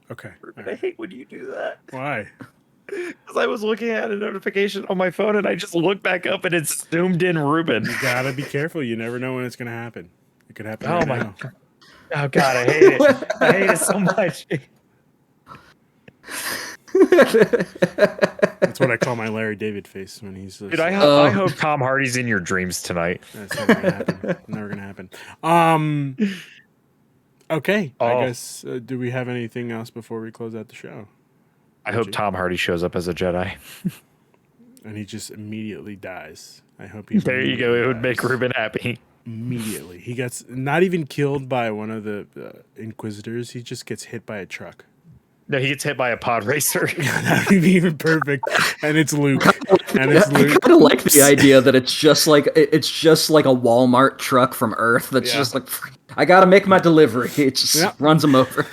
Speaker 1: Okay.
Speaker 2: I hate when you do that.
Speaker 1: Why?
Speaker 2: Because I was looking at a notification on my phone, and I just looked back up, and it's zoomed in Ruben.
Speaker 1: You gotta be careful. You never know when it's going to happen. It could happen right now.
Speaker 2: God. Oh, God, I hate it. I hate it so much.
Speaker 1: That's what I call my Larry David face when he's...
Speaker 2: Dude, I hope Tom Hardy's in your dreams tonight.
Speaker 1: That's never going to happen. Never going to happen. Okay, I guess, do we have anything else before we close out the show?
Speaker 2: I hope Tom Hardy shows up as a Jedi.
Speaker 1: And he just immediately dies. I hope he
Speaker 2: There you go. It would make Ruben happy.
Speaker 1: Immediately. He gets not even killed by one of the Inquisitors. He just gets hit by a truck.
Speaker 2: No, he gets hit by a pod racer.
Speaker 1: That would be even perfect. And it's Luke. And it's Luke.
Speaker 3: I kind of like the idea that it's just like a Walmart truck from Earth that's just like, I gotta make my delivery. It just runs him over.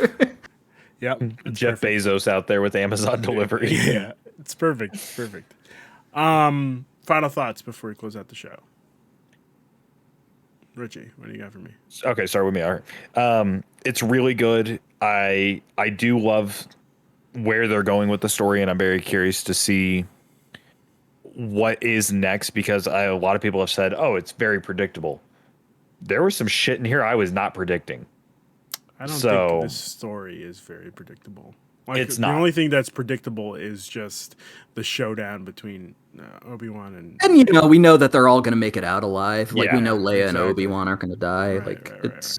Speaker 1: Yep.
Speaker 2: Jeff Bezos out there with Amazon delivery.
Speaker 1: Yeah, it's perfect. It's perfect. Final thoughts before we close out the show. Richie, what do you got for me?
Speaker 2: Okay, start with me. All right. It's really good. I do love where they're going with the story, and I'm very curious to see what is next, because a lot of people have said, "Oh, it's very predictable." There was some shit in here I was not predicting.
Speaker 1: I don't think this story is very predictable. Like,
Speaker 2: it's not.
Speaker 1: The only thing that's predictable is just the showdown between Obi-Wan and...
Speaker 3: And, we know that they're all going to make it out alive. Like, we know Leia and Obi-Wan aren't going to die.
Speaker 1: Right.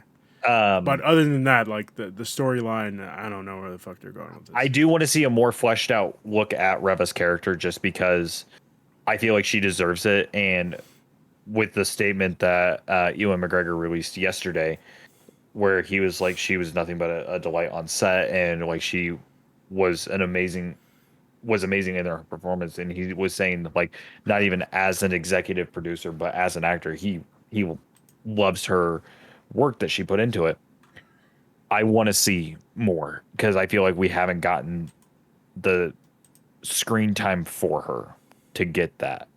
Speaker 1: But other than that, like, the storyline, I don't know where the fuck they're going with this.
Speaker 2: I do want to see a more fleshed out look at Reva's character, just because I feel like she deserves it. And with the statement that Ewan McGregor released yesterday, where he was like, she was nothing but a delight on set, and like she was amazing in her performance. And he was saying, like, not even as an executive producer, but as an actor, he loves her work that she put into it. I want to see more, because I feel like we haven't gotten the screen time for her to get that.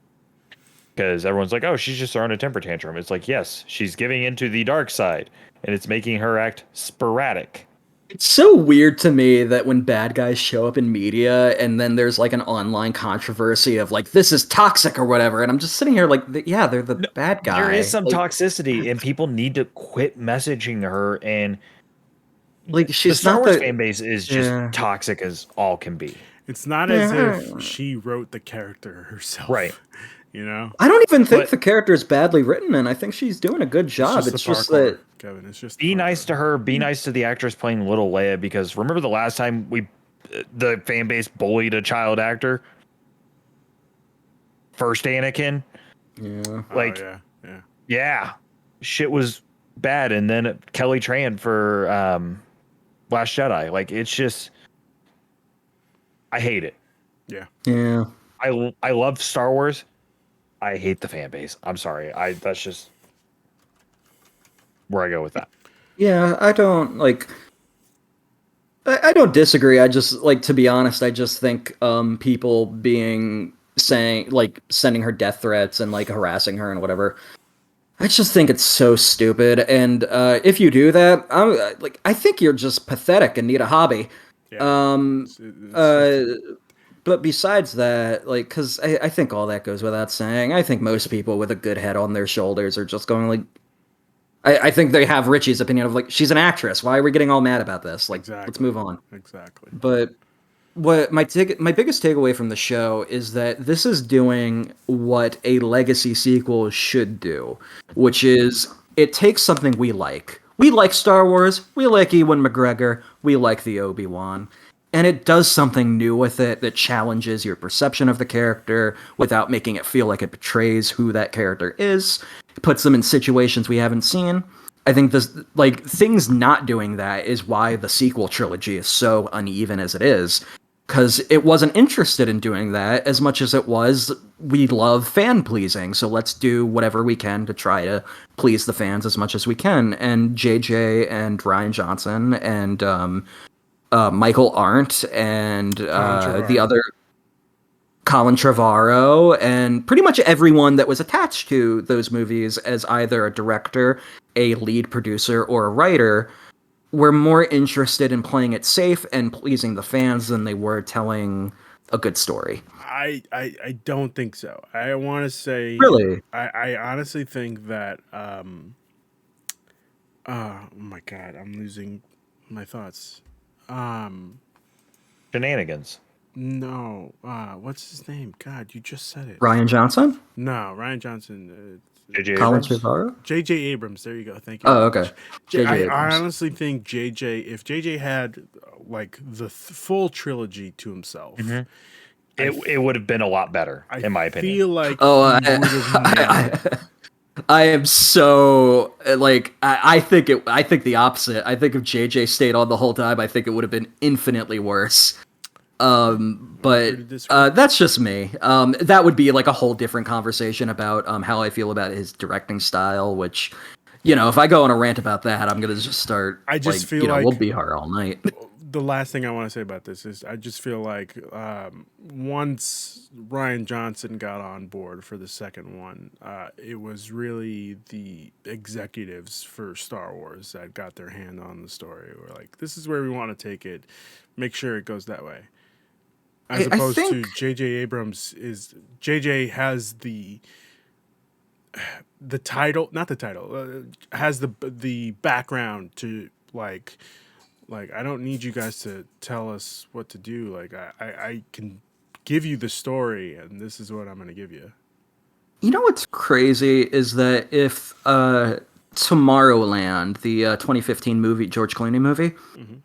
Speaker 2: Because everyone's like, oh, she's just throwing a temper tantrum. It's like, yes, she's giving into the dark side, and it's making her act sporadic.
Speaker 3: It's so weird to me that when bad guys show up in media and then there's like an online controversy of like, this is toxic or whatever. And I'm just sitting here like, yeah, they're the bad guy.
Speaker 2: There is some toxicity, and people need to quit messaging her. And
Speaker 3: like, she's
Speaker 2: the Star
Speaker 3: not
Speaker 2: Wars fan base is just toxic as all can be.
Speaker 1: It's not as if she wrote the character herself.
Speaker 2: Right.
Speaker 3: I don't even think the character is badly written, and I think she's doing a good job. It's just that,
Speaker 1: Kevin, it's just
Speaker 2: be nice to her. Be nice to the actress playing Little Leia, because remember the last time the fan base bullied a child actor? First Anakin.
Speaker 3: Yeah.
Speaker 2: Like, yeah, shit was bad, and then Kelly Tran for Last Jedi. Like, it's just, I hate it.
Speaker 3: Yeah.
Speaker 2: I love Star Wars. I hate the fan base. I'm sorry. That's just where I go with that.
Speaker 3: Yeah, I don't disagree. I just, like, to be honest, I just think people sending her death threats and like harassing her and whatever, I just think it's so stupid. And if you do that, I think you're just pathetic and need a hobby. But besides that, like, because I think all that goes without saying. I think most people with a good head on their shoulders are just going, like, I think they have Richie's opinion of, like, she's an actress. Why are we getting all mad about this? Like, Let's move on.
Speaker 1: Exactly.
Speaker 3: But what my biggest takeaway from the show is that this is doing what a legacy sequel should do, which is it takes something we like. We like Star Wars. We like Ewan McGregor. We like the Obi-Wan. And it does something new with it that challenges your perception of the character without making it feel like it betrays who that character is. It puts them in situations we haven't seen. I think this, like, things not doing that is why the sequel trilogy is so uneven as it is. Because it wasn't interested in doing that as much as it was, we love fan pleasing, so let's do whatever we can to try to please the fans as much as we can. And JJ and Rian Johnson and Michael Arndt and the other Colin Trevorrow and pretty much everyone that was attached to those movies as either a director, a lead producer, or a writer were more interested in playing it safe and pleasing the fans than they were telling a good story.
Speaker 1: I don't think so. I want to say...
Speaker 3: Really?
Speaker 1: I honestly think that... oh my God, I'm losing my thoughts.
Speaker 2: Shenanigans.
Speaker 1: No. What's his name? God, you just said it.
Speaker 3: Rian Johnson?
Speaker 1: No, Rian Johnson.
Speaker 2: J.J.
Speaker 3: Colin
Speaker 2: Abrams?
Speaker 3: Trevorrow?
Speaker 1: J.J. Abrams. There you go. Thank you.
Speaker 3: Oh, okay.
Speaker 1: I honestly think J.J. If J.J. had like the full trilogy to himself,
Speaker 2: it would have been a lot better, in my opinion.
Speaker 1: I feel like
Speaker 3: I am so like I think the opposite. I think if JJ stayed on the whole time, I think it would have been infinitely worse. But that's just me. That would be like a whole different conversation about how I feel about his directing style. Which, if I go on a rant about that, I'm gonna just start.
Speaker 1: I just feel like
Speaker 3: we'll be here all night.
Speaker 1: The last thing I want to say about this is I just feel like once Rian Johnson got on board for the second one, it was really the executives for Star Wars that got their hand on the story. We're like, this is where we want to take it. Make sure it goes that way. As opposed to J.J. Abrams J.J. has the title, not the title, has the background to like I don't need you guys to tell us what to do. Like I can give you the story, and this is what I'm going to give you.
Speaker 3: You know what's crazy is that if Tomorrowland, the 2015 movie, George Clooney movie,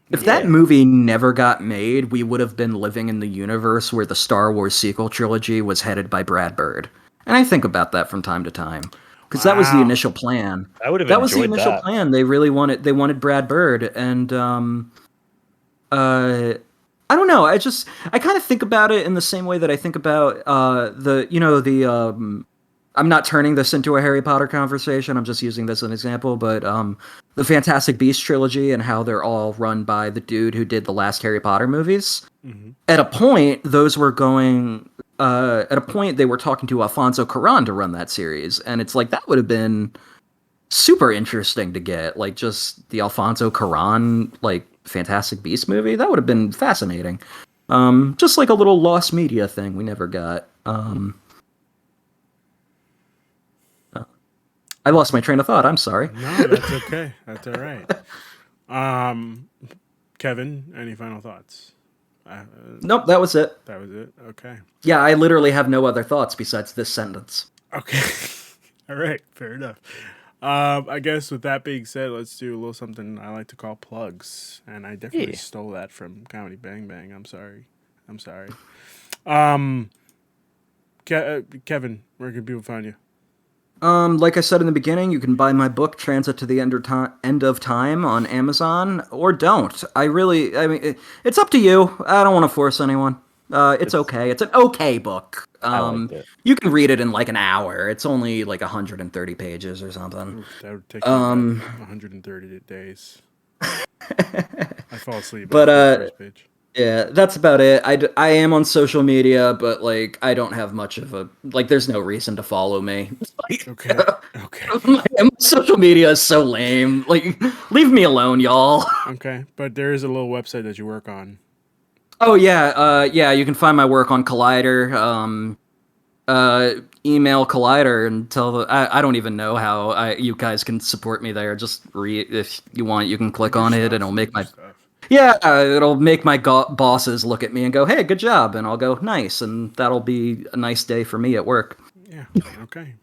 Speaker 3: if that movie never got made, we would have been living in the universe where the Star Wars sequel trilogy was headed by Brad Bird. And I think about that from time to time. Because that was the initial plan. That was the initial plan. They really wanted Brad Bird, and I don't know. I kind of think about it in the same way that I think about I'm not turning this into a Harry Potter conversation. I'm just using this as an example, but the Fantastic Beasts trilogy and how they're all run by the dude who did the last Harry Potter movies. Mm-hmm. At a point, those were going. At a point, they were talking to Alfonso Cuarón to run that series, and it's like that would have been super interesting to get, like just the Alfonso Cuarón like Fantastic Beasts movie. That would have been fascinating. Just like a little lost media thing we never got. I lost my train of thought. I'm sorry.
Speaker 1: No, that's okay. That's all right. Kevin, any final thoughts?
Speaker 3: Nope, that was it.
Speaker 1: That was it? Okay.
Speaker 3: Yeah, I literally have no other thoughts besides this sentence.
Speaker 1: Okay. All right, fair enough. I guess with that being said, let's do a little something I like to call plugs. And I definitely stole that from Comedy Bang Bang. I'm sorry. Kevin, where can people find you?
Speaker 3: Like I said in the beginning, you can buy my book, Transit to the End of Time, on Amazon, or don't. It's up to you. I don't want to force anyone. It's okay. It's an okay book. You can read it in like an hour. It's only like 130 pages or something.
Speaker 1: That would take 130 days. I fall asleep.
Speaker 3: But
Speaker 1: the first page.
Speaker 3: Yeah, that's about it. I am on social media, but like I don't have much of a there's no reason to follow me.
Speaker 1: Okay.
Speaker 3: My social media is so lame. Like, leave me alone, y'all.
Speaker 1: Okay, but there is a little website that you work on.
Speaker 3: Oh yeah, you can find my work on Collider. Email Collider and tell I don't even know how you guys can support me there. Just if you want, you can click on it and it'll make my stuff. Yeah, it'll make my bosses look at me and go, "Hey, good job," and I'll go, "Nice," and that'll be a nice day for me at work.
Speaker 1: Yeah. Okay.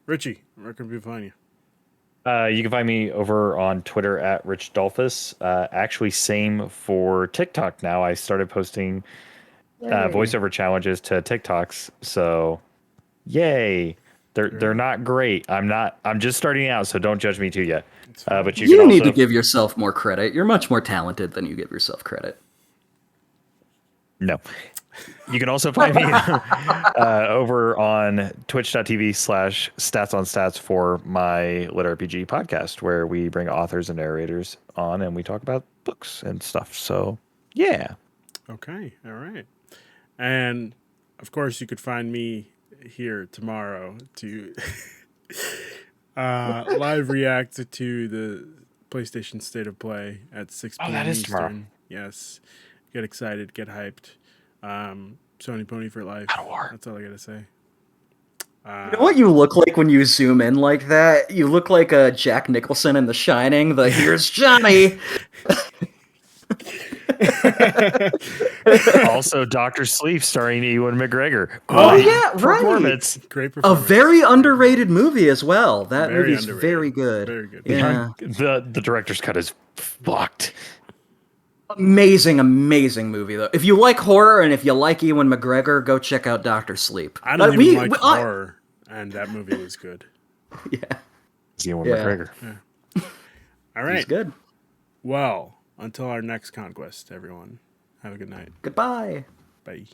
Speaker 1: Richie, where can people find you?
Speaker 2: You can find me over on Twitter at RichDolphus. Actually, same for TikTok now. I started posting voiceover challenges to TikToks. So, yay! They're not great. I'm just starting out, so don't judge me too yet. But you can
Speaker 3: need to give yourself more credit. You're much more talented than you give yourself credit.
Speaker 2: No. You can also find me over on twitch.tv/statsonstats for my Lit RPG podcast, where we bring authors and narrators on and we talk about books and stuff. So, yeah.
Speaker 1: Okay. All right. And, of course, you could find me here tomorrow to live react to the PlayStation State of Play at 6 p.m.
Speaker 2: that is
Speaker 1: Eastern.
Speaker 2: Tomorrow.
Speaker 1: Yes. Get excited. Get hyped. Sony Pony for life. That's all I gotta say.
Speaker 3: You know what you look like when you zoom in like that? You look like Jack Nicholson in The Shining. Here's Johnny.
Speaker 2: Also, Dr. Sleep starring Ewan McGregor.
Speaker 3: Oh yeah,
Speaker 2: performance.
Speaker 3: Right.
Speaker 1: Great performance.
Speaker 3: A very underrated movie as well. That movie's
Speaker 1: underrated.
Speaker 3: very good.
Speaker 1: Very good.
Speaker 3: Yeah.
Speaker 2: The director's cut is fucked.
Speaker 3: Amazing movie though. If you like horror and if you like Ewan McGregor, go check out Dr. Sleep.
Speaker 1: I don't even like horror, and that movie was good.
Speaker 3: Yeah.
Speaker 2: It's Ewan McGregor.
Speaker 1: Yeah. All right.
Speaker 3: He's good.
Speaker 1: Well, until our next conquest, everyone. Have a good night.
Speaker 3: Goodbye.
Speaker 1: Bye.